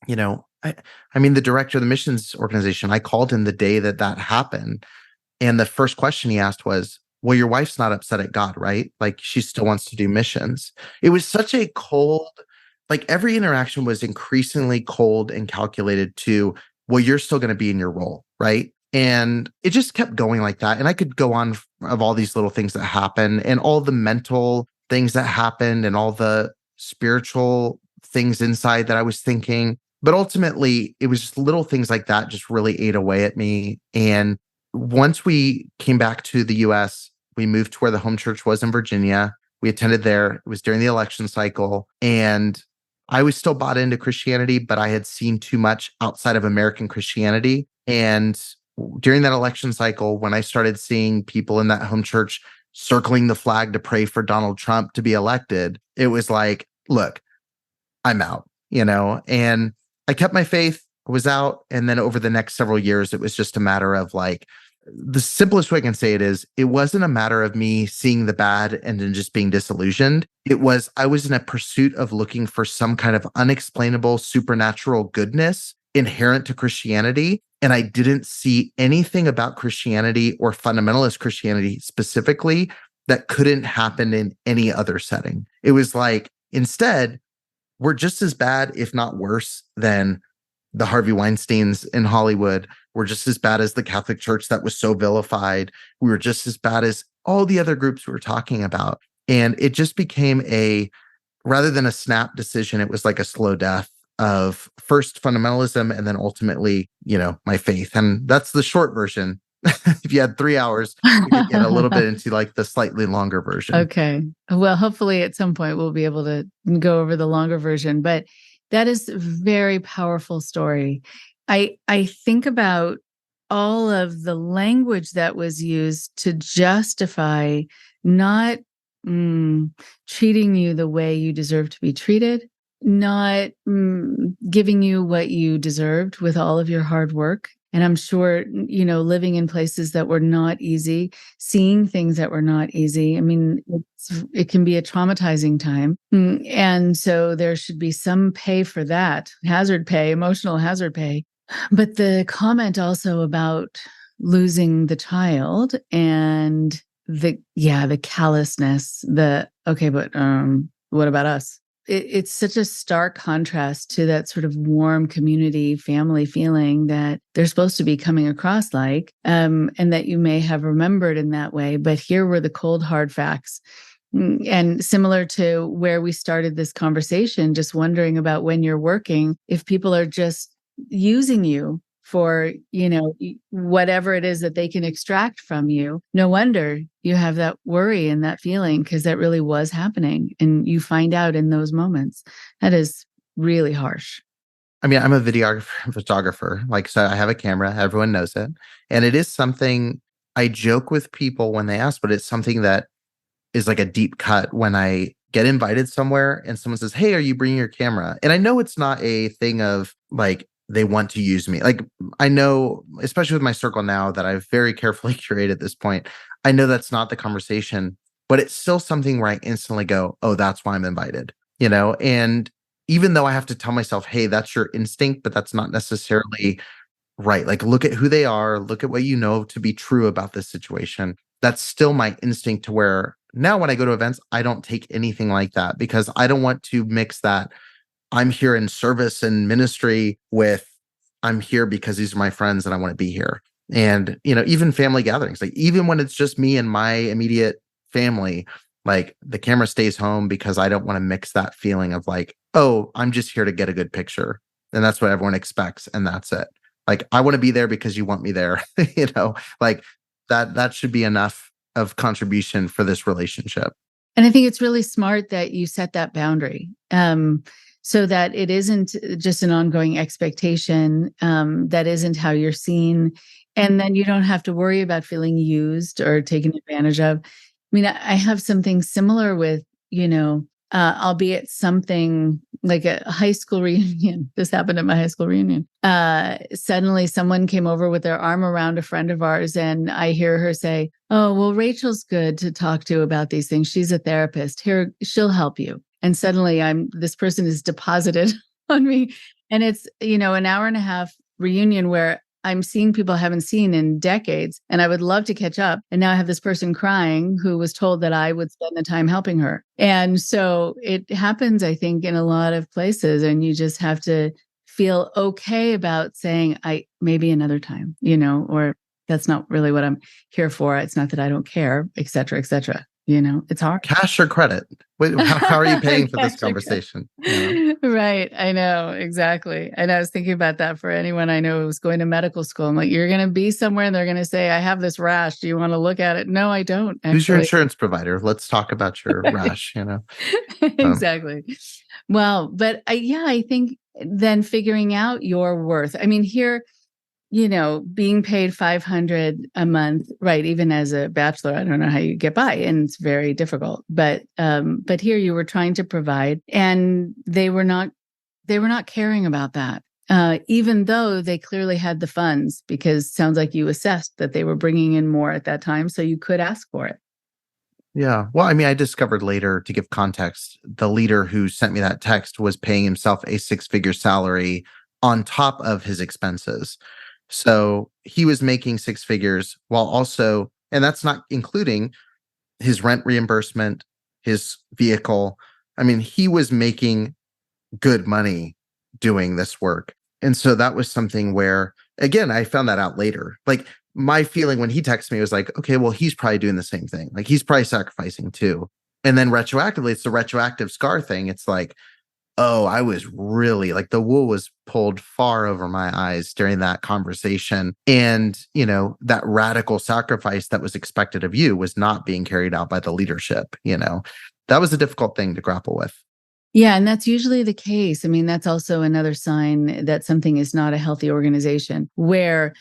the director of the missions organization, I called him the day that happened. And the first question he asked was, well, your wife's not upset at God, right? Like she still wants to do missions. It was such a cold, every interaction was increasingly cold and calculated to, well, you're still going to be in your role, right? And it just kept going like that. And I could go on of all these little things that happen and all the mental things that happened and all the spiritual things inside that I was thinking. But ultimately, it was just little things like that just really ate away at me. And once we came back to the US, we moved to where the home church was in Virginia. We attended there. It was during the election cycle. And I was still bought into Christianity, but I had seen too much outside of American Christianity. And during that election cycle, when I started seeing people in that home church circling the flag to pray for Donald Trump to be elected, it was like, look, I'm out, and I kept my faith, I was out. And then over the next several years, it was just a matter of like, the simplest way I can say it is, it wasn't a matter of me seeing the bad and then just being disillusioned. I was in a pursuit of looking for some kind of unexplainable supernatural goodness inherent to Christianity. And I didn't see anything about Christianity or fundamentalist Christianity specifically that couldn't happen in any other setting. It was like, instead, we're just as bad, if not worse, than the Harvey Weinsteins in Hollywood. We're just as bad as the Catholic Church that was so vilified. We were just as bad as all the other groups we were talking about. And it just became rather than a snap decision, it was like a slow death of first fundamentalism and then ultimately, my faith. And that's the short version. If you had 3 hours, we could get a little bit into like the slightly longer version. Okay. Well, hopefully at some point we'll be able to go over the longer version, but that is a very powerful story. I think about all of the language that was used to justify not treating you the way you deserve to be treated, not giving you what you deserved with all of your hard work. And I'm sure, living in places that were not easy, seeing things that were not easy. I mean, it can be a traumatizing time. And so there should be some pay for that, hazard pay, emotional hazard pay. But the comment also about losing the child and the callousness, okay, but what about us? It's such a stark contrast to that sort of warm community family feeling that they're supposed to be coming across like, and that you may have remembered in that way. But here were the cold, hard facts. And similar to where we started this conversation, just wondering about when you're working, if people are just using you for, whatever it is that they can extract from you. No wonder you have that worry and that feeling, because that really was happening. And you find out in those moments. That is really harsh. I mean, I'm a videographer, photographer. Like, so I have a camera, everyone knows it. And it is something I joke with people when they ask, but it's something that is like a deep cut when I get invited somewhere and someone says, "Hey, are you bringing your camera?" And I know it's not a thing of like, they want to use me. Like, I know, especially with my circle now that I've very carefully curated at this point, I know that's not the conversation, but it's still something where I instantly go, "Oh, that's why I'm invited," and even though I have to tell myself, "Hey, that's your instinct," but that's not necessarily right. Like, look at who they are, look at what you know to be true about this situation. That's still my instinct, to where now when I go to events, I don't take anything like that, because I don't want to mix that I'm here in service and ministry with I'm here because these are my friends and I want to be here. And, even family gatherings, like even when it's just me and my immediate family, like the camera stays home because I don't want to mix that feeling of like, oh, I'm just here to get a good picture. And that's what everyone expects. And that's it. Like, I want to be there because you want me there, like that should be enough of contribution for this relationship. And I think it's really smart that you set that boundary. So that it isn't just an ongoing expectation, that isn't how you're seen. And then you don't have to worry about feeling used or taken advantage of. I mean, I have something similar with, albeit something like a high school reunion. This happened at my high school reunion. Suddenly someone came over with their arm around a friend of ours, and I hear her say, "Oh, well, Rachel's good to talk to about these things. She's a therapist. Here, she'll help you." And suddenly this person is deposited on me. And it's, an hour and a half reunion where I'm seeing people I haven't seen in decades, and I would love to catch up. And now I have this person crying who was told that I would spend the time helping her. And so it happens, I think, in a lot of places. And you just have to feel okay about saying, maybe another time, or that's not really what I'm here for. It's not that I don't care, et cetera, et cetera. It's hard. Cash or credit? How are you paying for this conversation? Right. I know. Exactly. And I was thinking about that for anyone I know who's going to medical school. I'm like, you're going to be somewhere and they're going to say, "I have this rash. Do you want to look at it?" No, I don't. Actually. Who's your insurance provider? Let's talk about your rash, Exactly. Well, but I think then figuring out your worth. I mean, here, being paid 500 a month, right? Even as a bachelor, I don't know how you get by, and it's very difficult. But here you were trying to provide, and they were not caring about that, even though they clearly had the funds, because it sounds like you assessed that they were bringing in more at that time, so you could ask for it. Yeah. Well, I mean, I discovered later, to give context, the leader who sent me that text was paying himself a six-figure salary on top of his expenses. So he was making six figures while also, and that's not including his rent reimbursement, his vehicle. I mean, he was making good money doing this work. And so that was something where, again, I found that out later. Like, my feeling when he texted me was like, okay, well, he's probably doing the same thing. Like, he's probably sacrificing too. And then retroactively, it's the retroactive scar thing. It's like, oh, I was really like, the wool was pulled far over my eyes during that conversation. And, that radical sacrifice that was expected of you was not being carried out by the leadership. That was a difficult thing to grapple with. Yeah, and that's usually the case. I mean, that's also another sign that something is not a healthy organization, where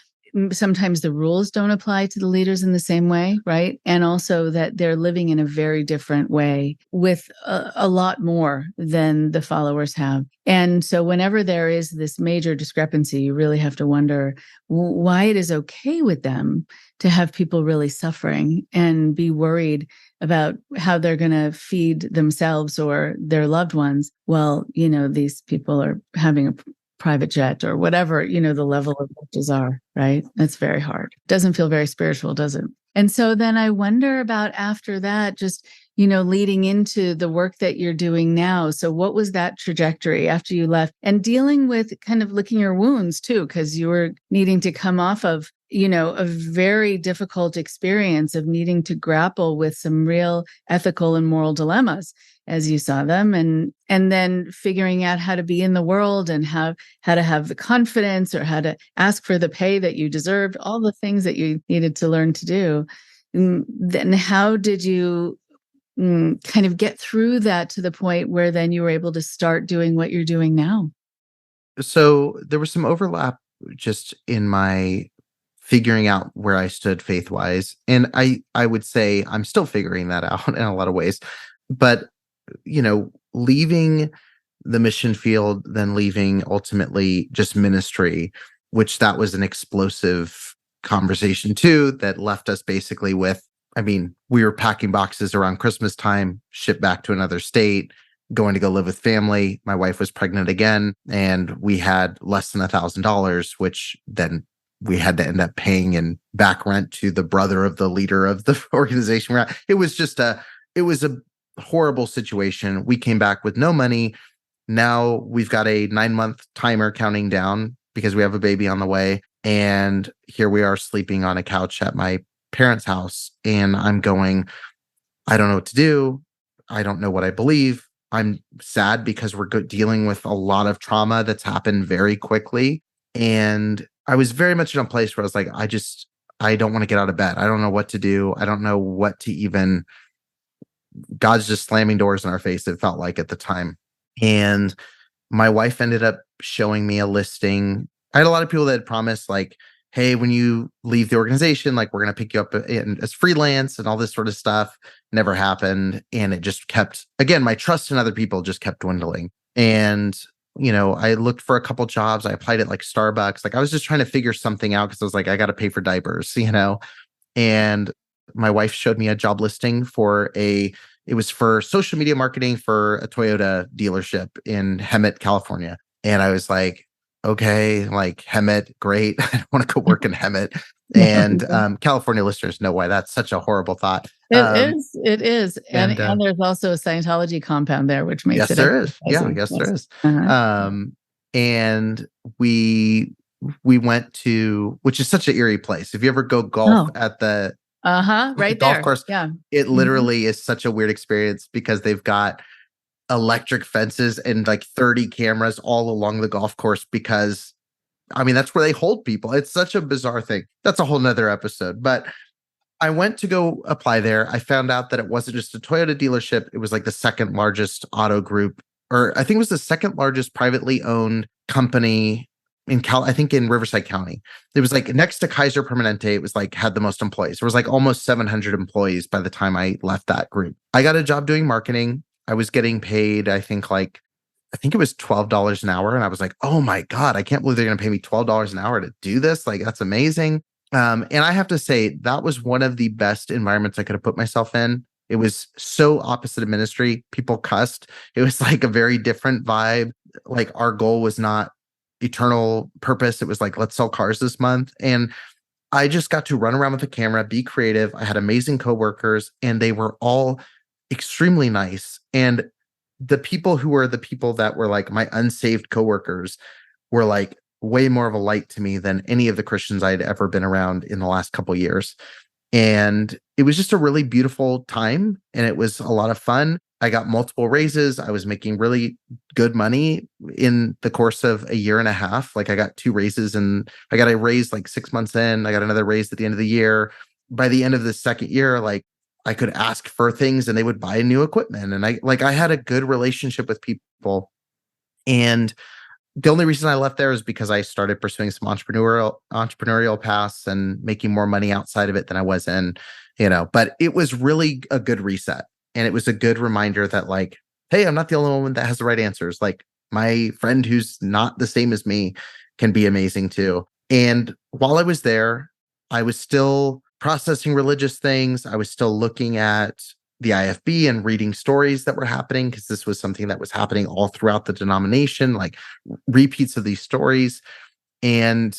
sometimes the rules don't apply to the leaders in the same way, right? And also that they're living in a very different way with a lot more than the followers have. And so whenever there is this major discrepancy, you really have to wonder why it is okay with them to have people really suffering and be worried about how they're going to feed themselves or their loved ones. Well, these people are having a private jet or whatever, the level of riches are, right? That's very hard. Doesn't feel very spiritual, does it? And so then I wonder about after that, just, leading into the work that you're doing now. So what was that trajectory after you left, and dealing with kind of licking your wounds too, because you were needing to come off of, a very difficult experience of needing to grapple with some real ethical and moral dilemmas as you saw them, and then figuring out how to be in the world and how to have the confidence or how to ask for the pay that you deserved, all the things that you needed to learn to do. And then how did you kind of get through that to the point where then you were able to start doing what you're doing now? So there was some overlap just in my figuring out where I stood faith-wise. And I would say I'm still figuring that out in a lot of ways. But, leaving the mission field, then leaving ultimately just ministry, which that was an explosive conversation too, that left us basically with, we were packing boxes around Christmas time, shipped back to another state, going to go live with family. My wife was pregnant again, and we had less than $1,000, which then we had to end up paying in back rent to the brother of the leader of the organization. It was a horrible situation. We came back with no money. Now we've got a 9-month timer counting down because we have a baby on the way. And here we are sleeping on a couch at my parents' house. And I'm going, I don't know what to do. I don't know what I believe. I'm sad because we're dealing with a lot of trauma that's happened very quickly. And I was very much in a place where I was like, I don't want to get out of bed. I don't know what to do. I don't know what to even, God's just slamming doors in our face, it felt like at the time. And my wife ended up showing me a listing. I had a lot of people that had promised, like, hey, when you leave the organization, like, we're going to pick you up as freelance and all this sort of stuff. Never happened. And it just kept, again, my trust in other people just kept dwindling. And, I looked for a couple jobs. I applied at like Starbucks. Like, I was just trying to figure something out because I was like, I got to pay for diapers, and my wife showed me a job listing it was for social media marketing for a Toyota dealership in Hemet, California. And I was like, okay, like Hemet, great. I don't want to go work in Hemet. And California listeners know why that's such a horrible thought. It is. And there's also a Scientology compound there, which makes it. Yes, there is. Yeah, yes, there is. Uh-huh. And we went to, which is such an eerie place. If you ever go golf at the right golf there. course, Yeah. It literally is such a weird experience because they've got electric fences and like 30 cameras all along the golf course because, that's where they hold people. It's such a bizarre thing. That's a whole nother episode. But I went to go apply there. I found out that it wasn't just a Toyota dealership. It was like the second largest auto group, or I think it was the second largest privately owned company I think in Riverside County. It was like next to Kaiser Permanente. It was like had the most employees. There was like almost 700 employees by the time I left that group. I got a job doing marketing. I was getting paid, I think it was $12 an hour. And I was like, oh my God, I can't believe they're going to pay me $12 an hour to do this. Like, that's amazing. And I have to say, that was one of the best environments I could have put myself in. It was so opposite of ministry. People cussed. It was like a very different vibe. Like, our goal was not eternal purpose. It was like, let's sell cars this month. And I just got to run around with a camera, be creative. I had amazing coworkers, and they were all extremely nice. And the people who were the people that were like my unsaved coworkers were like way more of a light to me than any of the Christians I had ever been around in the last couple of years. And it was just a really beautiful time, and it was a lot of fun. I got multiple raises. I was making really good money in the course of a year and a half. Like, I got 2 raises, and I got a raise like 6 months in. I got another raise at the end of the year. By the end of the second year, like, I could ask for things and they would buy new equipment. And I had a good relationship with people. And the only reason I left there is because I started pursuing some entrepreneurial paths and making more money outside of it than I was in, but it was really a good reset. And it was a good reminder that, like, hey, I'm not the only one that has the right answers. Like, my friend who's not the same as me can be amazing too. And while I was there, I was still processing religious things. I was still looking at the IFB and reading stories that were happening, because this was something that was happening all throughout the denomination, like repeats of these stories. And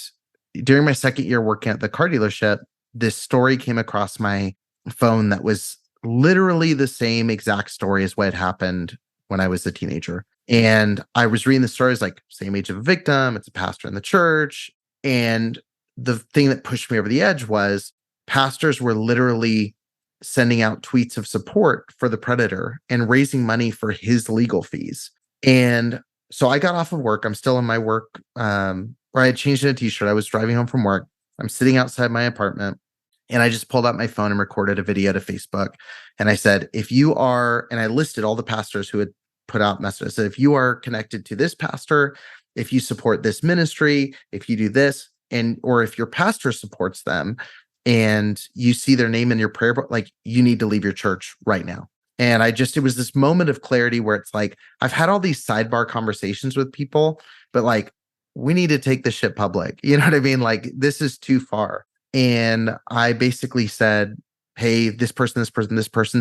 during my second year working at the car dealership, this story came across my phone that was literally the same exact story as what had happened when I was a teenager. And I was reading the stories, like, same age of a victim, it's a pastor in the church. And the thing that pushed me over the edge was pastors were literally sending out tweets of support for the predator and raising money for his legal fees. And so I got off of work. I'm still in my work, where I had changed in a t-shirt. I was driving home from work. I'm sitting outside my apartment, and I just pulled out my phone and recorded a video to Facebook. And I said, if you are, and I listed all the pastors who had put out messages. I said, if you are connected to this pastor, if you support this ministry, if you do this, or if your pastor supports them, and you see their name in your prayer book, like, you need to leave your church right now. And it was this moment of clarity where it's like, I've had all these sidebar conversations with people, but like, we need to take this shit public. You know what I mean? Like, this is too far. And I basically said, hey, this person,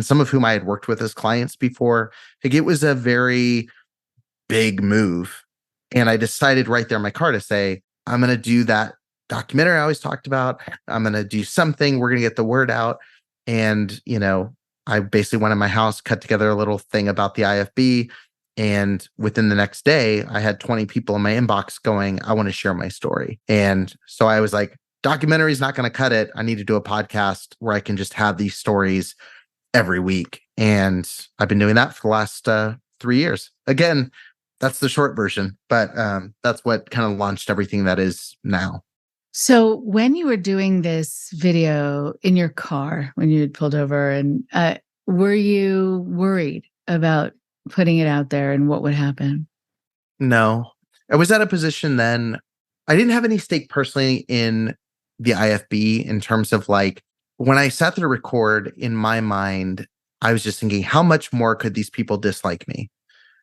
some of whom I had worked with as clients before, like, it was a very big move. And I decided right there in my car to say, I'm going to do that documentary I always talked about. I'm going to do something. We're going to get the word out. And, I basically went in my house, cut together a little thing about the IFB. And within the next day, I had 20 people in my inbox going, I want to share my story. And so I was like, documentary is not going to cut it. I need to do a podcast where I can just have these stories every week. And I've been doing that for the last 3 years. Again, that's the short version, but that's what kind of launched everything that is now. So when you were doing this video in your car, when you had pulled over, and were you worried about putting it out there and what would happen? No, I was at a position then. I didn't have any stake personally in the IFB in terms of, like, when I sat there to record, in my mind, I was just thinking, how much more could these people dislike me?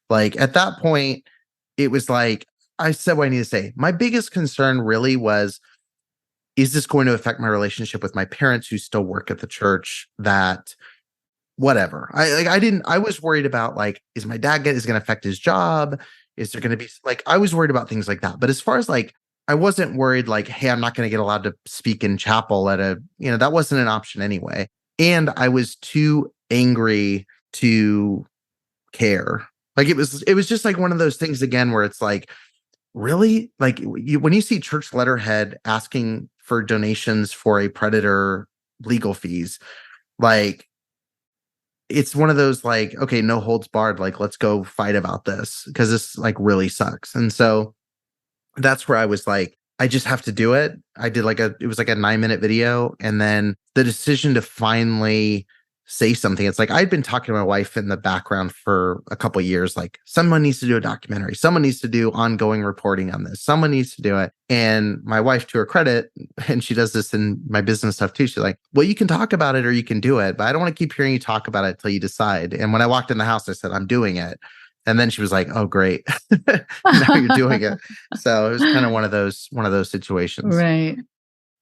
Like, at that point, it was like, I said what I need to say. My biggest concern really was, is this going to affect my relationship with my parents who still work at the church? That whatever. I was worried about, like, is my dad is going to affect his job? Is there going to be, like, I was worried about things like that. But as far as, like, I wasn't worried, like, hey, I'm not going to get allowed to speak in chapel at that wasn't an option anyway. And I was too angry to care. Like, it was just like one of those things again, where it's like, really? Like, when you see church letterhead asking for donations for a predator legal fees, like, it's one of those, like, okay, no holds barred, like, let's go fight about this, because this, like, really sucks. And so that's where I was like, I just have to do it. I did it was like a 9-minute video. And then the decision to finally say something. It's like I'd been talking to my wife in the background for a couple of years, like someone needs to do a documentary, someone needs to do ongoing reporting on this, someone needs to do it. And my wife, to her credit, and she does this in my business stuff too, she's like, well, you can talk about it or you can do it, but I don't want to keep hearing you talk about it until you decide. And when I walked in the house, I said, I'm doing it. And then she was like, oh, great. Now you're doing it. So it was kind of one of those situations. Right.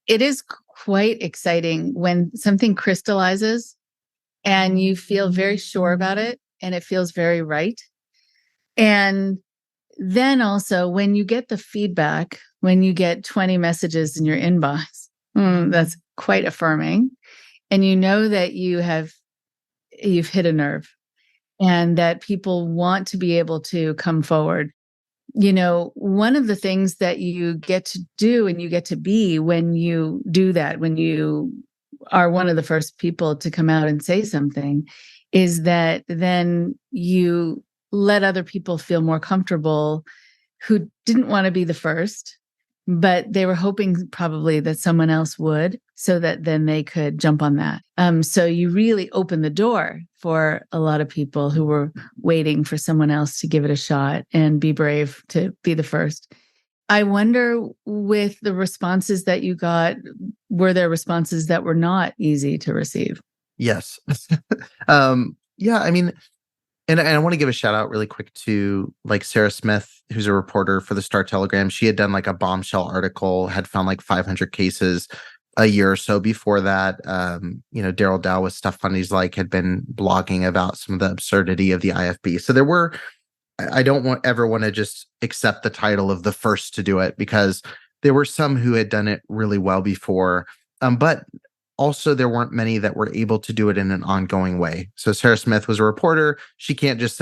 It is quite exciting when something crystallizes and you feel very sure about it and it feels very right. And then also when you get the feedback, when you get 20 messages in your inbox, that's quite affirming. And you know that you've hit a nerve and that people want to be able to come forward. You know, one of the things that you get to do and you get to be when you do that, when you are one of the first people to come out and say something, is that then you let other people feel more comfortable who didn't want to be the first, but they were hoping probably that someone else would, so that then they could jump on that. So you really open the door for a lot of people who were waiting for someone else to give it a shot and be brave to be the first. I wonder, with the responses that you got, were there responses that were not easy to receive? Yes. Yeah, I mean, and I want to give a shout out really quick to like Sarah Smith, who's a reporter for the Star Telegram. She had done like a bombshell article, had found like 500 cases a year or so before that. Daryl Dow with Stuff Fundies Like had been blogging about some of the absurdity of the IFB. So there were, I don't ever want to just accept the title of the first to do it, because there were some who had done it really well before. But also there weren't many that were able to do it in an ongoing way. So Sarah Smith was a reporter. She can't just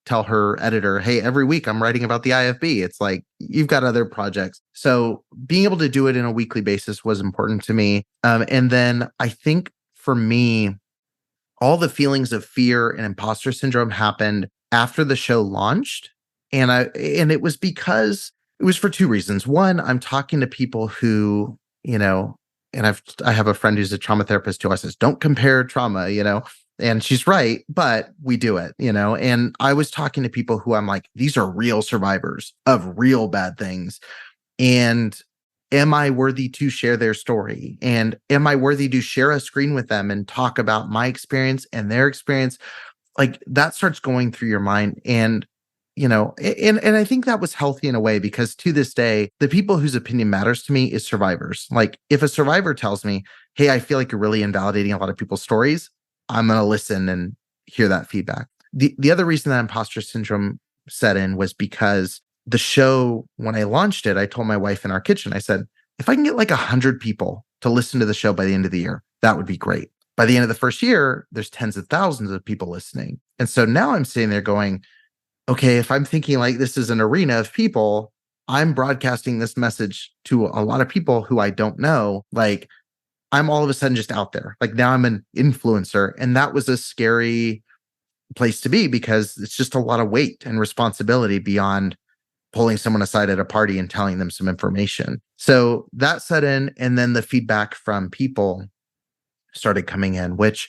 tell her editor, hey, every week I'm writing about the IFB. It's like, you've got other projects. So being able to do it in a weekly basis was important to me. And then I think for me, all the feelings of fear and imposter syndrome happened after the show launched. And it was because it was for two reasons. One, I'm talking to people who, and I have a friend who's a trauma therapist who always says, don't compare trauma, and she's right, but we do it, and I was talking to people who I'm like, these are real survivors of real bad things. And am I worthy to share their story? And am I worthy to share a screen with them and talk about my experience and their experience? Like, that starts going through your mind. And and I think that was healthy in a way, because to this day, the people whose opinion matters to me is survivors. Like, if a survivor tells me, hey, I feel like you're really invalidating a lot of people's stories, I'm going to listen and hear that feedback. The other reason that imposter syndrome set in was because the show, when I launched it, I told my wife in our kitchen, I said, if I can get like 100 people to listen to the show by the end of the year, that would be great. By the end of the first year, there's tens of thousands of people listening. And so now I'm sitting there going, okay, if I'm thinking like this is an arena of people, I'm broadcasting this message to a lot of people who I don't know. Like, I'm all of a sudden just out there. Like, now I'm an influencer. And that was a scary place to be, because it's just a lot of weight and responsibility beyond pulling someone aside at a party and telling them some information. So that set in. And then the feedback from people started coming in, which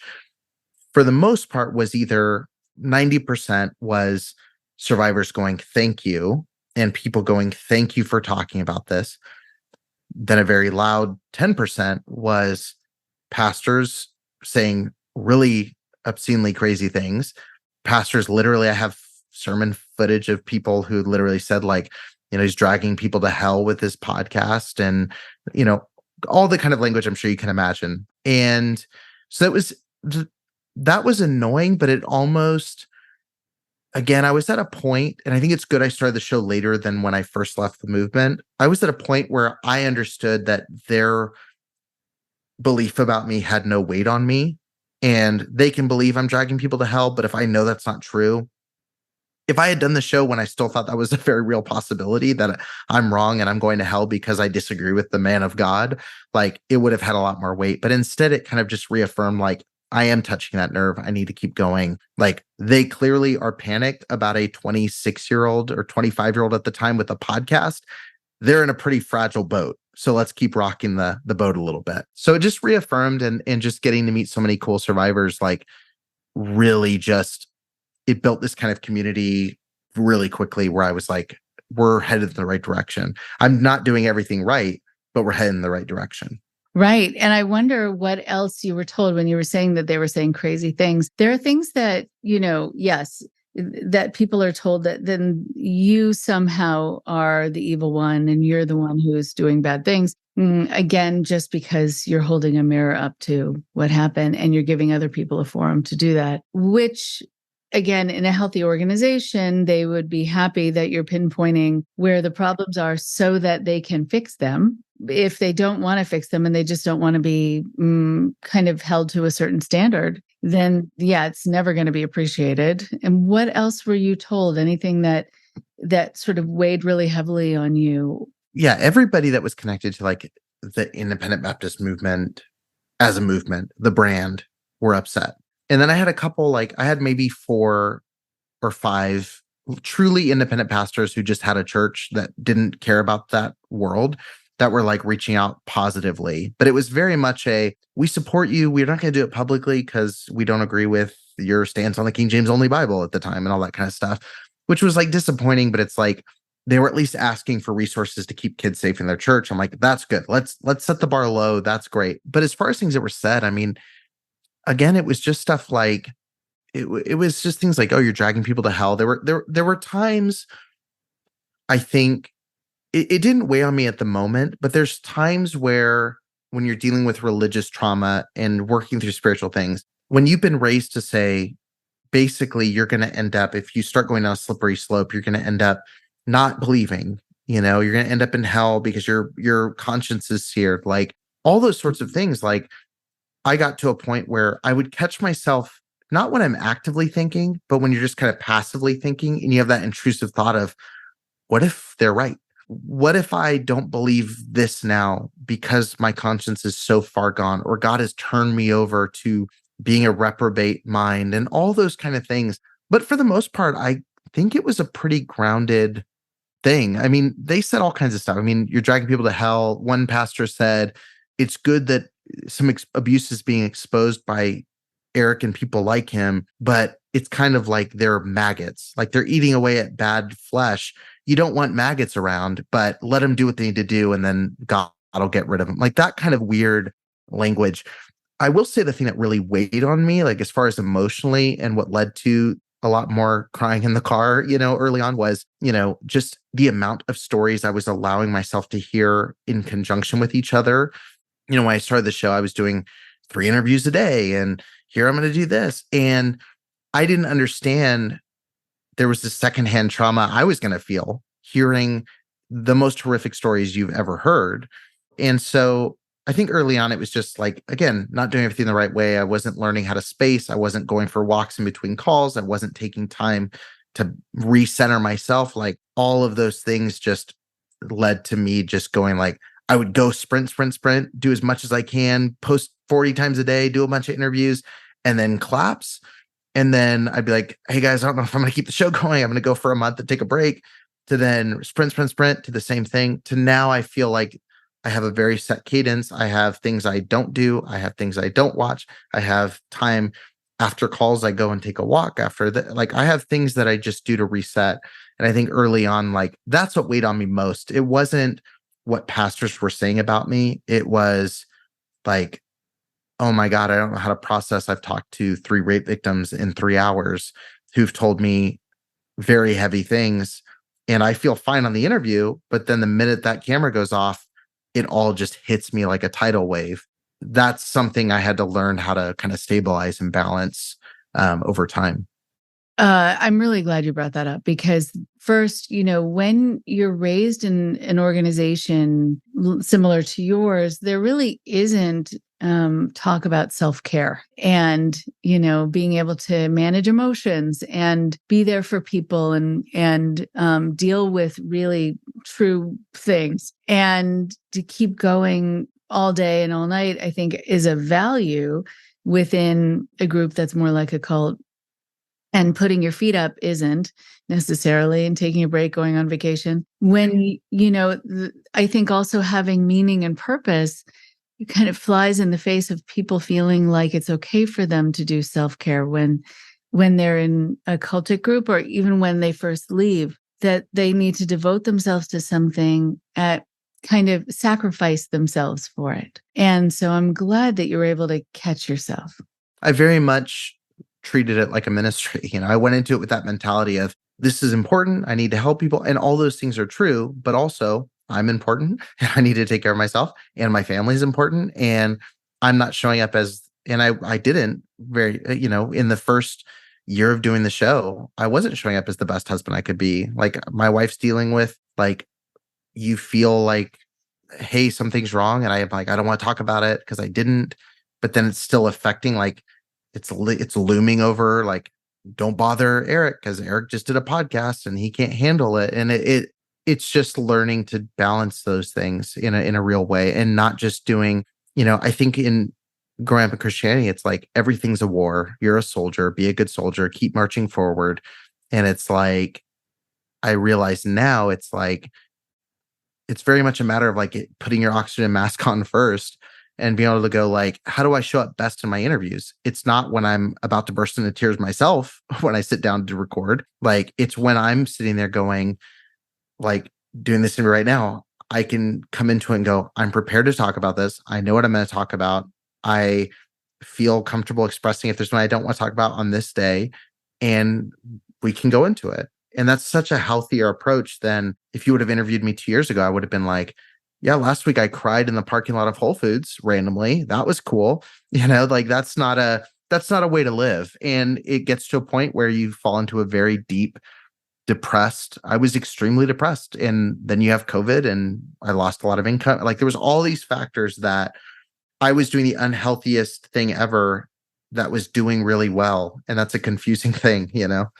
for the most part was either 90% was survivors going, thank you, and people going, thank you for talking about this. Then a very loud 10% was pastors saying really obscenely crazy things. Pastors, literally, I have sermon footage of people who literally said, like, he's dragging people to hell with his podcast, and, all the kind of language I'm sure you can imagine. And so that was annoying, but it almost, again, I was at a point, and I think it's good I started the show later than when I first left the movement. I was at a point where I understood that their belief about me had no weight on me, and they can believe I'm dragging people to hell. But if I know that's not true, if I had done the show when I still thought that was a very real possibility that I'm wrong and I'm going to hell because I disagree with the man of God, like, it would have had a lot more weight. But instead, it kind of just reaffirmed, like, I am touching that nerve. I need to keep going. Like, they clearly are panicked about a 26-year-old or 25-year-old at the time with a podcast. They're in a pretty fragile boat. So let's keep rocking the boat a little bit. So it just reaffirmed, and just getting to meet so many cool survivors, like really just, it built this kind of community really quickly where I was like, we're headed in the right direction. I'm not doing everything right, but we're heading in the right direction. Right. And I wonder what else you were told when you were saying that they were saying crazy things. There are things that, yes, that people are told that then you somehow are the evil one and you're the one who's doing bad things. Again, just because you're holding a mirror up to what happened and you're giving other people a forum to do that, which again, in a healthy organization, they would be happy that you're pinpointing where the problems are so that they can fix them. If they don't want to fix them and they just don't want to be kind of held to a certain standard, then yeah, it's never going to be appreciated. And what else were you told? Anything that sort of weighed really heavily on you? Yeah, everybody that was connected to like the Independent Baptist movement as a movement, the brand, were upset. And then I had a couple, like I had maybe 4 or 5 truly independent pastors who just had a church that didn't care about that world, that were like reaching out positively. But it was very much we support you. We're not going to do it publicly because we don't agree with your stance on the King James only Bible at the time and all that kind of stuff, which was like disappointing. But it's like they were at least asking for resources to keep kids safe in their church. I'm like, that's good. Let's set the bar low. That's great. But as far as things that were said, I mean, again, it was just stuff like it was just things like, oh, you're dragging people to hell. There were times, I think, it didn't weigh on me at the moment, but there's times where when you're dealing with religious trauma and working through spiritual things, when you've been raised to say, basically, you're going to end up, if you start going down a slippery slope, you're going to end up not believing, you're going to end up in hell because your conscience is seared, like all those sorts of things. Like I got to a point where I would catch myself, not when I'm actively thinking, but when you're just kind of passively thinking and you have that intrusive thought of, what if they're right? What if I don't believe this now because my conscience is so far gone, or God has turned me over to being a reprobate mind and all those kind of things? But for the most part, I think it was a pretty grounded thing. I mean, they said all kinds of stuff. I mean, you're dragging people to hell. One pastor said, it's good that some abuse is being exposed by Eric and people like him, but it's kind of like they're maggots, like they're eating away at bad flesh. You don't want maggots around, but let them do what they need to do, and then God will get rid of them. Like that kind of weird language. I will say the thing that really weighed on me, like as far as emotionally and what led to a lot more crying in the car, early on was, just the amount of stories I was allowing myself to hear in conjunction with each other. When I started the show, I was doing 3 interviews a day, and here I'm going to do this. And I didn't understand there was this secondhand trauma I was going to feel hearing the most horrific stories you've ever heard. And so I think early on, it was just like, again, not doing everything the right way. I wasn't learning how to space. I wasn't going for walks in between calls. I wasn't taking time to recenter myself. Like all of those things just led to me just going like, I would go sprint, do as much as I can, post 40 times a day, do a bunch of interviews, and then collapse. And then I'd be like, hey guys, I don't know if I'm going to keep the show going. I'm going to go for a month and take a break, to then sprint to the same thing, to now I feel like I have a very set cadence. I have things I don't do. I have things I don't watch. I have time after calls. I go and take a walk after that. Like I have things that I just do to reset. And I think early on, like that's what weighed on me most. It wasn't what pastors were saying about me. It was like, oh my God, I don't know how to process. I've talked to 3 rape victims in 3 hours who've told me very heavy things. And I feel fine on the interview. But then the minute that camera goes off, it all just hits me like a tidal wave. That's something I had to learn how to kind of stabilize and balance over time. I'm really glad you brought that up, because first, when you're raised in an organization similar to yours, there really isn't talk about self-care and, being able to manage emotions and be there for people and deal with really true things, and to keep going all day and all night, I think is a value within a group that's more like a cult. and putting your feet up isn't necessarily, and taking a break, going on vacation. When, I think also having meaning and purpose, it kind of flies in the face of people feeling like it's okay for them to do self-care when they're in a cultic group, or even when they first leave, that they need to devote themselves to something at kind of sacrifice themselves for it. And so I'm glad that you were able to catch yourself. I very much treated it like a ministry. I went into it with that mentality of, this is important. I need to help people. And all those things are true, but also I'm important and I need to take care of myself, and my family is important. And I'm not showing up and I didn't in the first year of doing the show, I wasn't showing up as the best husband I could be. Like, my wife's dealing with, like, you feel like, hey, something's wrong. And I'm like, I don't want to talk about it because I didn't, but then it's still affecting, like, it's looming over, like, don't bother Eric because Eric just did a podcast and he can't handle it. And it's just learning to balance those things in a real way, and not just doing, I think in growing up in Christianity, it's like everything's a war. You're a soldier, be a good soldier, keep marching forward. And it's like, I realize now it's like, it's very much a matter of like putting your oxygen mask on first and being able to go, like, how do I show up best in my interviews? It's not when I'm about to burst into tears myself when I sit down to record. Like, it's when I'm sitting there going, like, doing this interview right now, I can come into it and go, I'm prepared to talk about this. I know what I'm going to talk about. I feel comfortable expressing if there's one I don't want to talk about on this day, and we can go into it. And that's such a healthier approach than if you would have interviewed me 2 years ago. I would have been like, yeah, last week I cried in the parking lot of Whole Foods randomly. That was cool. Like, that's not a way to live. And it gets to a point where you fall into a very deep depressed. I was extremely depressed. And then you have COVID and I lost a lot of income. Like, there was all these factors that I was doing the unhealthiest thing ever that was doing really well. And that's a confusing thing,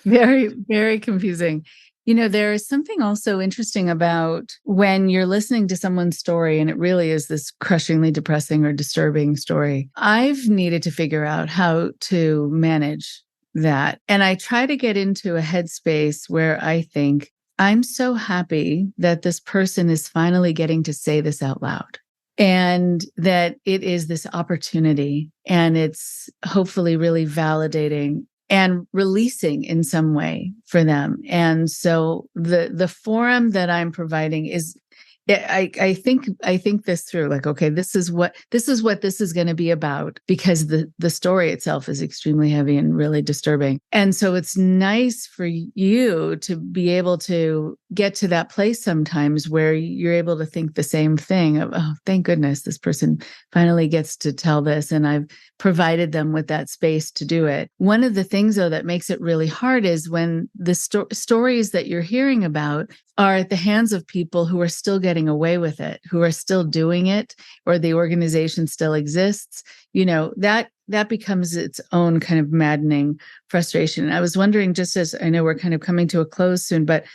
Very, very confusing. There is something also interesting about when you're listening to someone's story and it really is this crushingly depressing or disturbing story. I've needed to figure out how to manage that. And I try to get into a headspace where I think, I'm so happy that this person is finally getting to say this out loud, and that it is this opportunity, and it's hopefully really validating and releasing in some way for them. And so the forum that I'm providing is, I think this through, like, okay, this is what this is going to be about, because the story itself is extremely heavy and really disturbing. And so it's nice for you to be able to get to that place sometimes where you're able to think the same thing of, oh, thank goodness this person finally gets to tell this, and I've provided them with that space to do it. One of the things, though, that makes it really hard is when the stories that you're hearing about are at the hands of people who are still getting away with it, who are still doing it, or the organization still exists. That becomes its own kind of maddening frustration. And I was wondering, just as I know we're kind of coming to a close soon, but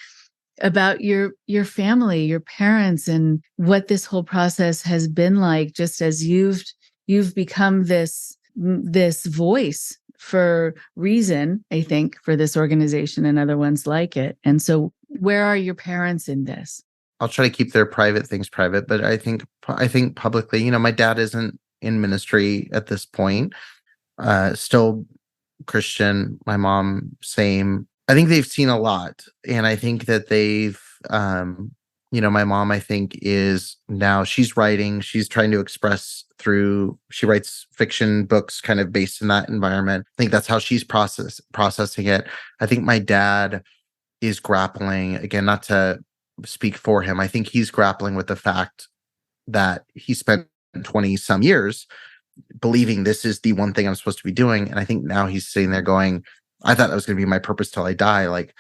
about your family, your parents, and what this whole process has been like, just as you've become this voice for reason, I think, for this organization and other ones like it. And so where are your parents in this? I'll try to keep their private things private, but I think publicly, my dad isn't in ministry at this point, still Christian. My mom, same. I think they've seen a lot, and I think that they've, my mom, I think, is now she's writing, she's trying to express she writes fiction books kind of based in that environment. I think that's how she's processing it. I think my dad is grappling, again, not to speak for him, I think he's grappling with the fact that he spent 20 some years believing this is the one thing I'm supposed to be doing. And I think now he's sitting there going, I thought that was going to be my purpose till I die. Like,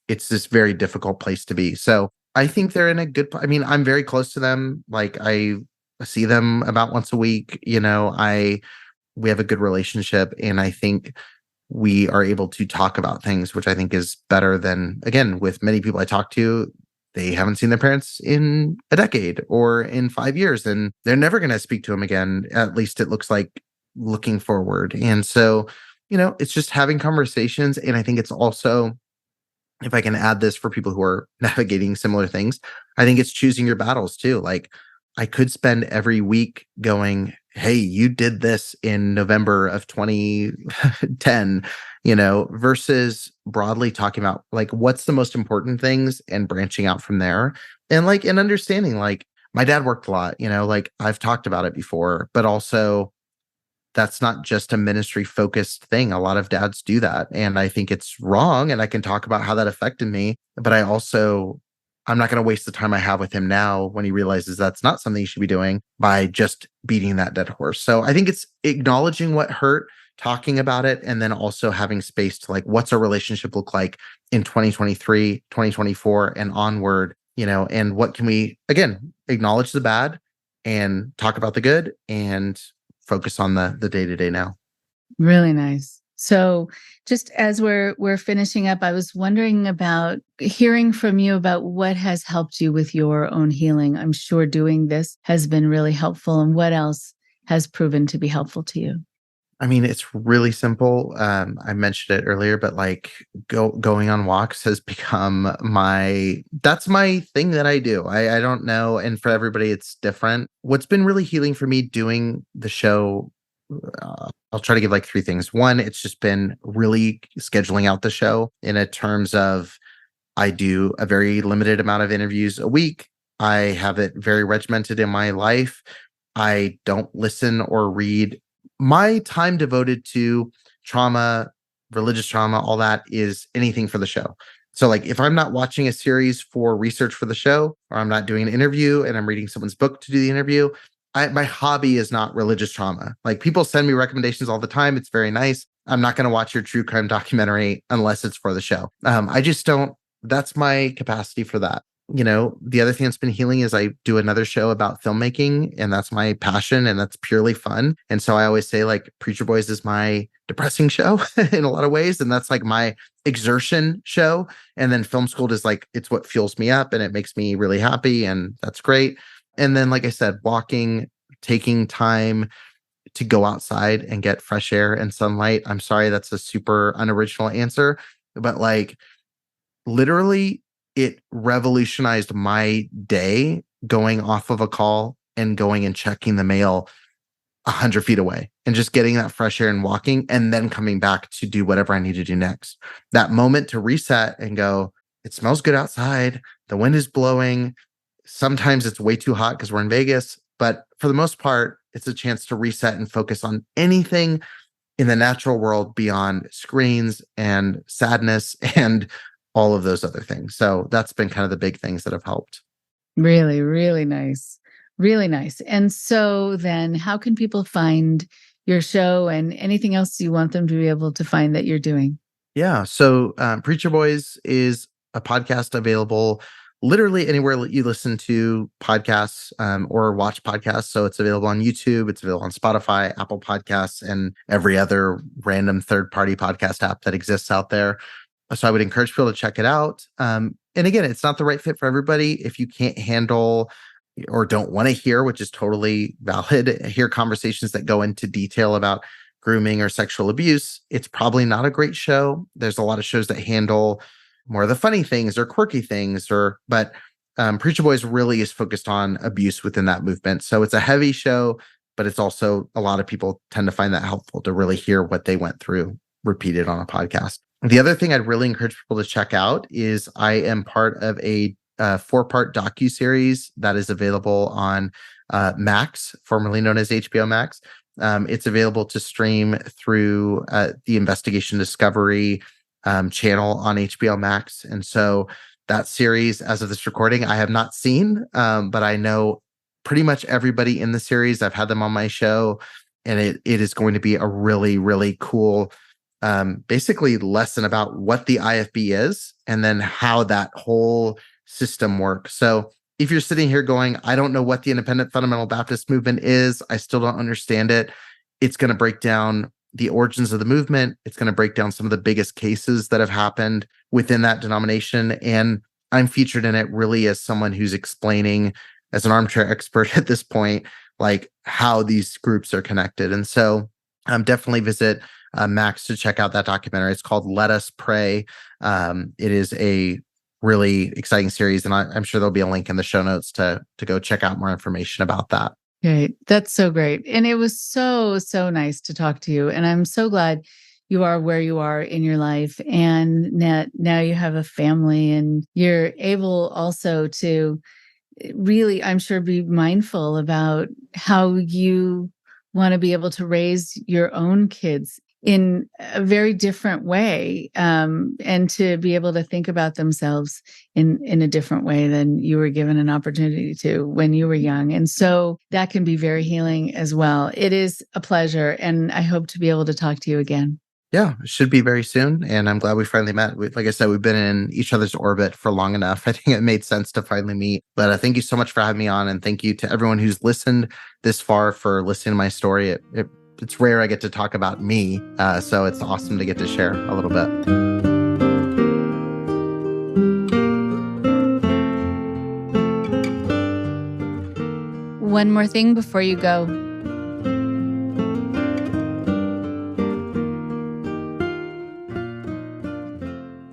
it's this very difficult place to be. So I think they're in a good place. I mean, I'm very close to them. Like, I see them about once a week. We have a good relationship, and I think we are able to talk about things, which I think is better than, again, with many people I talk to, they haven't seen their parents in a decade or in 5 years, and they're never going to speak to them again. At least it looks like, looking forward. And so it's just having conversations. And I think it's also, if I can add this for people who are navigating similar things, I think it's choosing your battles too. Like I could spend every week going, hey, you did this in November of 2010, versus broadly talking about like what's the most important things and branching out from there. And understanding like my dad worked a lot, like I've talked about it before, but also that's not just a ministry focused thing. A lot of dads do that. And I think it's wrong. And I can talk about how that affected me. But I'm not going to waste the time I have with him now when he realizes that's not something he should be doing by just beating that dead horse. So I think it's acknowledging what hurt, talking about it, and then also having space to like, what's our relationship look like in 2023, 2024 and onward, and what can we, again, acknowledge the bad and talk about the good and focus on the day-to-day now. Really nice. So just as we're finishing up, I was wondering about hearing from you about what has helped you with your own healing. I'm sure doing this has been really helpful. And what else has proven to be helpful to you? I mean, it's really simple. I mentioned it earlier, but like going on walks has become that's my thing that I do. I don't know. And for everybody, it's different. What's been really healing for me doing the show, I'll try to give like three things. One, it's just been really scheduling out the show in a terms of I do a very limited amount of interviews a week. I have it very regimented in my life. I don't listen or read. My time devoted to trauma, religious trauma, all that is anything for the show. So like if I'm not watching a series for research for the show, or I'm not doing an interview and I'm reading someone's book to do the interview, my hobby is not religious trauma. Like people send me recommendations all the time. It's very nice. I'm not going to watch your true crime documentary unless it's for the show. I just don't, that's my capacity for that. The other thing that's been healing is I do another show about filmmaking, and that's my passion and that's purely fun. And so I always say like Preacher Boys is my depressing show in a lot of ways. And that's like my exertion show. And then Film School is like, it's what fuels me up and it makes me really happy. And that's great. And then, like I said, walking, taking time to go outside and get fresh air and sunlight. I'm sorry, that's a super unoriginal answer, but like literally it revolutionized my day going off of a call and going and checking the mail 100 feet away and just getting that fresh air and walking and then coming back to do whatever I need to do next. That moment to reset and go, it smells good outside. The wind is blowing. Sometimes it's way too hot because we're in Vegas, but for the most part, it's a chance to reset and focus on anything in the natural world beyond screens and sadness and all of those other things. So that's been kind of the big things that have helped. Really, really nice. Really nice. And so then how can people find your show and anything else you want them to be able to find that you're doing? Yeah. So Preacher Boys is a podcast available literally anywhere you listen to podcasts or watch podcasts. So it's available on YouTube, it's available on Spotify, Apple Podcasts, and every other random third-party podcast app that exists out there. So I would encourage people to check it out. And again, it's not the right fit for everybody. If you can't handle or don't want to hear, which is totally valid, hear conversations that go into detail about grooming or sexual abuse, it's probably not a great show. There's a lot of shows that handle more of the funny things or quirky things, but Preacher Boys really is focused on abuse within that movement. So it's a heavy show, but it's also a lot of people tend to find that helpful to really hear what they went through repeated on a podcast. The other thing I'd really encourage people to check out is I am part of a 4-part docuseries that is available on Max, formerly known as HBO Max. It's available to stream through the Investigation Discovery channel on HBO Max. And so that series, as of this recording, I have not seen, but I know pretty much everybody in the series. I've had them on my show, and it is going to be a really, really cool basically lesson about what the IFB is and then how that whole system works. So if you're sitting here going, I don't know what the Independent Fundamental Baptist movement is, I still don't understand it, it's going to break down the origins of the movement. It's going to break down some of the biggest cases that have happened within that denomination. And I'm featured in it really as someone who's explaining, as an armchair expert at this point, like how these groups are connected. And so definitely visit Max to check out that documentary. It's called Let Us Pray. It is a really exciting series, and I'm sure there'll be a link in the show notes to go check out more information about that. Great. That's so great. And it was so nice to talk to you. And I'm so glad you are where you are in your life. And now you have a family, and you're able also to really, I'm sure, be mindful about how you want to be able to raise your own kids in a very different way, and to be able to think about themselves in a different way than you were given an opportunity to when you were young. And so that can be very healing as well. It is a pleasure, and I hope to be able to talk to you again. Yeah, it should be very soon. And I'm glad we finally met. Like I said, we've been in each other's orbit for long enough. I think it made sense to finally meet. But thank you so much for having me on. And thank you to everyone who's listened this far for listening to my story. It's rare I get to talk about me. So it's awesome to get to share a little bit. One more thing before you go.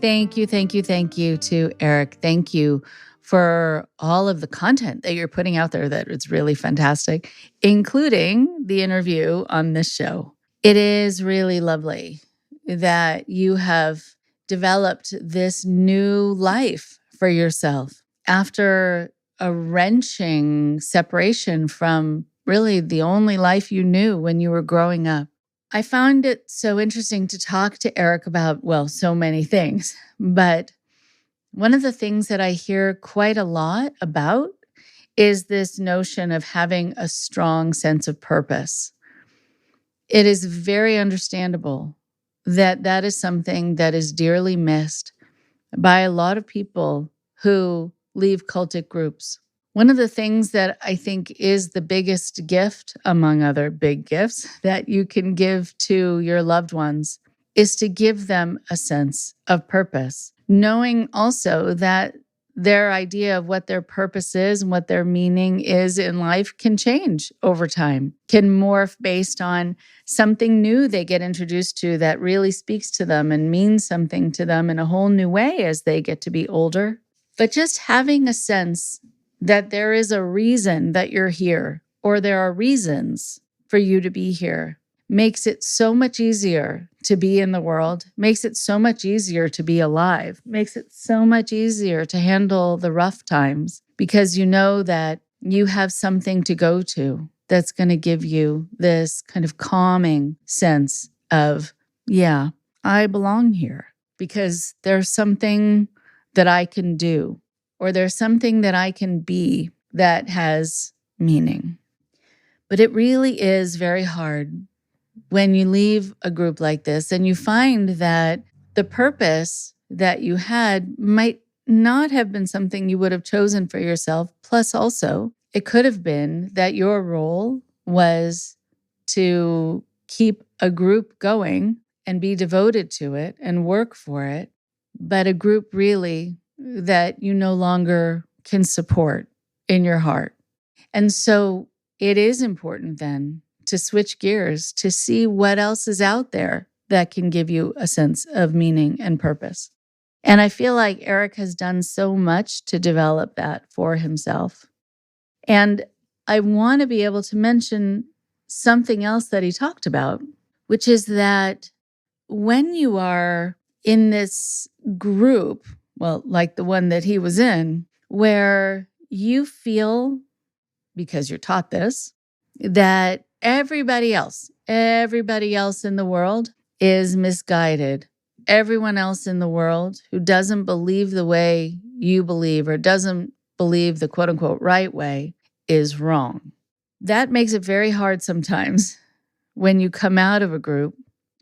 Thank you to Eric. Thank you for all of the content that you're putting out there that it's really fantastic, including the interview on this show. It is really lovely that you have developed this new life for yourself after a wrenching separation from really the only life you knew when you were growing up. I found it so interesting to talk to Eric about, well, so many things, but one of the things that I hear quite a lot about is this notion of having a strong sense of purpose. It is very understandable that that is something that is dearly missed by a lot of people who leave cultic groups. One of the things that I think is the biggest gift, among other big gifts, that you can give to your loved ones is to give them a sense of purpose, knowing also that their idea of what their purpose is and what their meaning is in life can change over time, can morph based on something new they get introduced to that really speaks to them and means something to them in a whole new way as they get to be older. But just having a sense that there is a reason that you're here, or there are reasons for you to be here, makes it so much easier to be in the world, makes it so much easier to be alive, makes it so much easier to handle the rough times, because you know that you have something to go to that's going to give you this kind of calming sense of, yeah, I belong here because there's something that I can do, or there's something that I can be that has meaning. But it really is very hard when you leave a group like this and you find that the purpose that you had might not have been something you would have chosen for yourself. Plus, also, it could have been that your role was to keep a group going and be devoted to it and work for it, but a group really that you no longer can support in your heart. And so it is important then to switch gears, to see what else is out there that can give you a sense of meaning and purpose. And I feel like Eric has done so much to develop that for himself. And I want to be able to mention something else that he talked about, which is that when you are in this group, well, like the one that he was in, where you feel, because you're taught this, that everybody else in the world is misguided. Everyone else in the world who doesn't believe the way you believe or doesn't believe the quote unquote right way is wrong. That makes it very hard sometimes when you come out of a group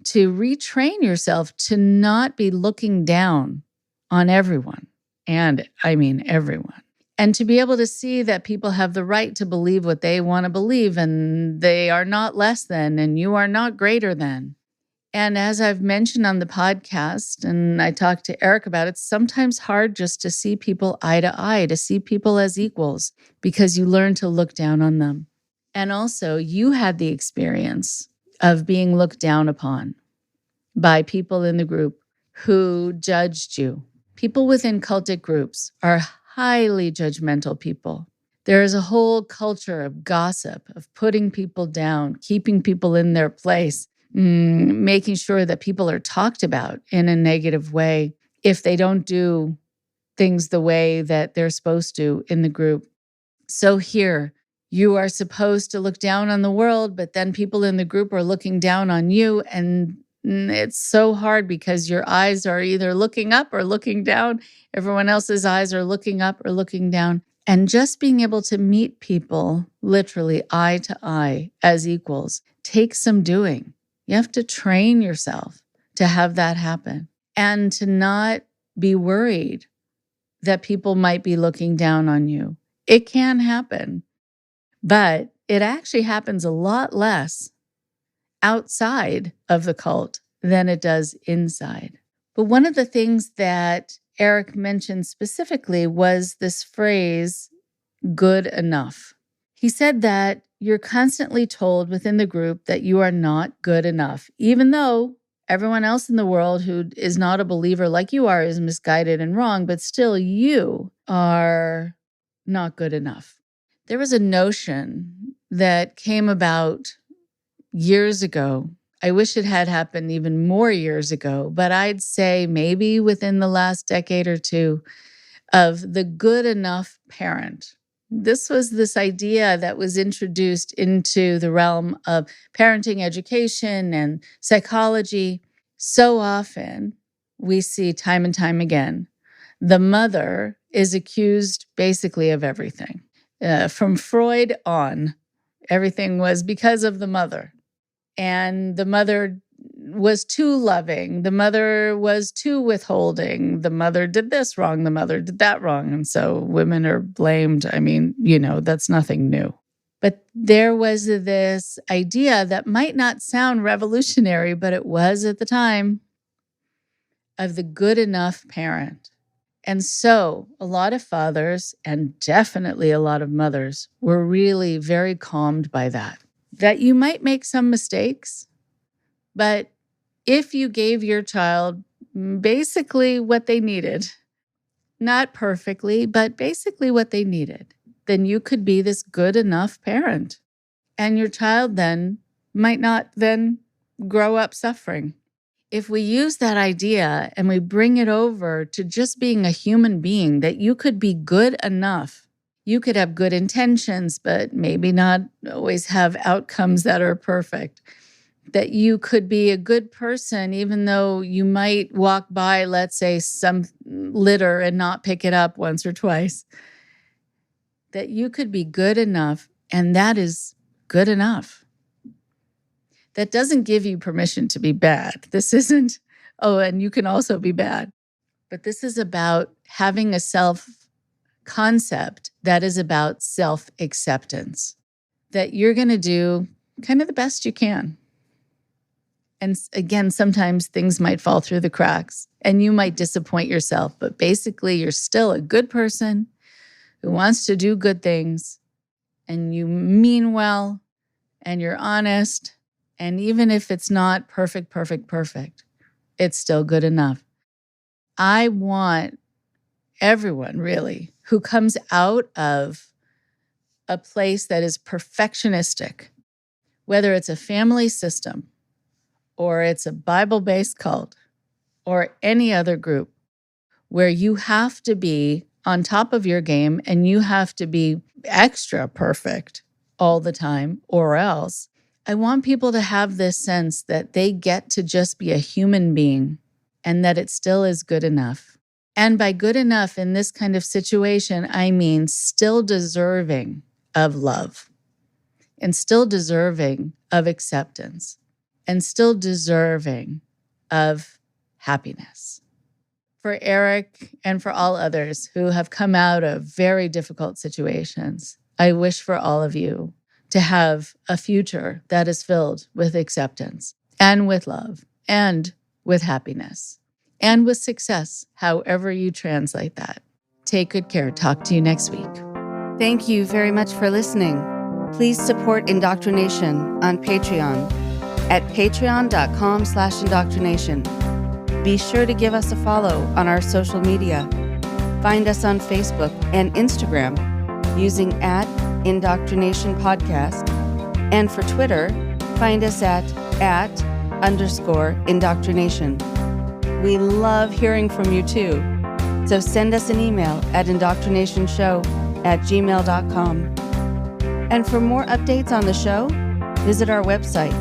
to retrain yourself to not be looking down on everyone. And I mean everyone. And to be able to see that people have the right to believe what they want to believe, and they are not less than, and you are not greater than. And as I've mentioned on the podcast, and I talked to Eric about it, it's sometimes hard just to see people eye to eye, to see people as equals, because you learn to look down on them. And also, you had the experience of being looked down upon. by people in the group who judged you. People within cultic groups are highly judgmental people. There is a whole culture of gossip, of putting people down, keeping people in their place, making sure that people are talked about in a negative way if they don't do things the way that they're supposed to in the group. So here, you are supposed to look down on the world, but then people in the group are looking down on you. And it's so hard because your eyes are either looking up or looking down. Everyone else's eyes are looking up or looking down. And just being able to meet people literally eye to eye as equals takes some doing. You have to train yourself to have that happen and to not be worried that people might be looking down on you. It can happen, but it actually happens a lot less outside of the cult than it does inside. But one of the things that Eric mentioned specifically was this phrase, good enough. He said that you're constantly told within the group that you are not good enough, even though everyone else in the world who is not a believer like you are is misguided and wrong, but still you are not good enough. There was a notion that came about years ago. I wish it had happened even more years ago, but I'd say maybe within the last decade or two, of the good enough parent. This was this idea that was introduced into the realm of parenting education and psychology. So often we see time and time again, the mother is accused basically of everything. From Freud on, everything was because of the mother. And the mother was too loving. The mother was too withholding. The mother did this wrong. The mother did that wrong. And so women are blamed. I mean, that's nothing new. But there was this idea that might not sound revolutionary, but it was at the time, of the good enough parent. And so a lot of fathers, and definitely a lot of mothers, were really very calmed by that you might make some mistakes, but if you gave your child basically what they needed, not perfectly, but basically what they needed, then you could be this good enough parent. And your child then might not then grow up suffering. If we use that idea and we bring it over to just being a human being, that you could be good enough. You could have good intentions, but maybe not always have outcomes that are perfect. That you could be a good person, even though you might walk by, let's say, some litter and not pick it up once or twice. That you could be good enough, and that is good enough. That doesn't give you permission to be bad. This isn't, and you can also be bad. But this is about having a self-concept that is about self-acceptance. That you're going to do kind of the best you can. And again, sometimes things might fall through the cracks and you might disappoint yourself, but basically you're still a good person who wants to do good things, and you mean well, and you're honest. And even if it's not perfect, it's still good enough. I want everyone really who comes out of a place that is perfectionistic, whether it's a family system, or it's a Bible-based cult, or any other group, where you have to be on top of your game and you have to be extra perfect all the time, or else. I want people to have this sense that they get to just be a human being and that it still is good enough. And by good enough in this kind of situation, I mean still deserving of love and still deserving of acceptance and still deserving of happiness. For Eric and for all others who have come out of very difficult situations, I wish for all of you to have a future that is filled with acceptance and with love and with happiness and with success, however you translate that. Take good care. Talk to you next week. Thank you very much for listening. Please support IndoctriNation on Patreon. at patreon.com/indoctrination. Be sure to give us a follow on our social media. Find us on Facebook and Instagram using @Indoctrination Podcast. And for Twitter, find us at @_indoctrination. We love hearing from you too. So send us an email at indoctrinationshow@gmail.com. And for more updates on the show, visit our website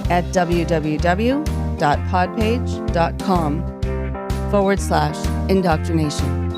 at www.podpage.com/indoctrination.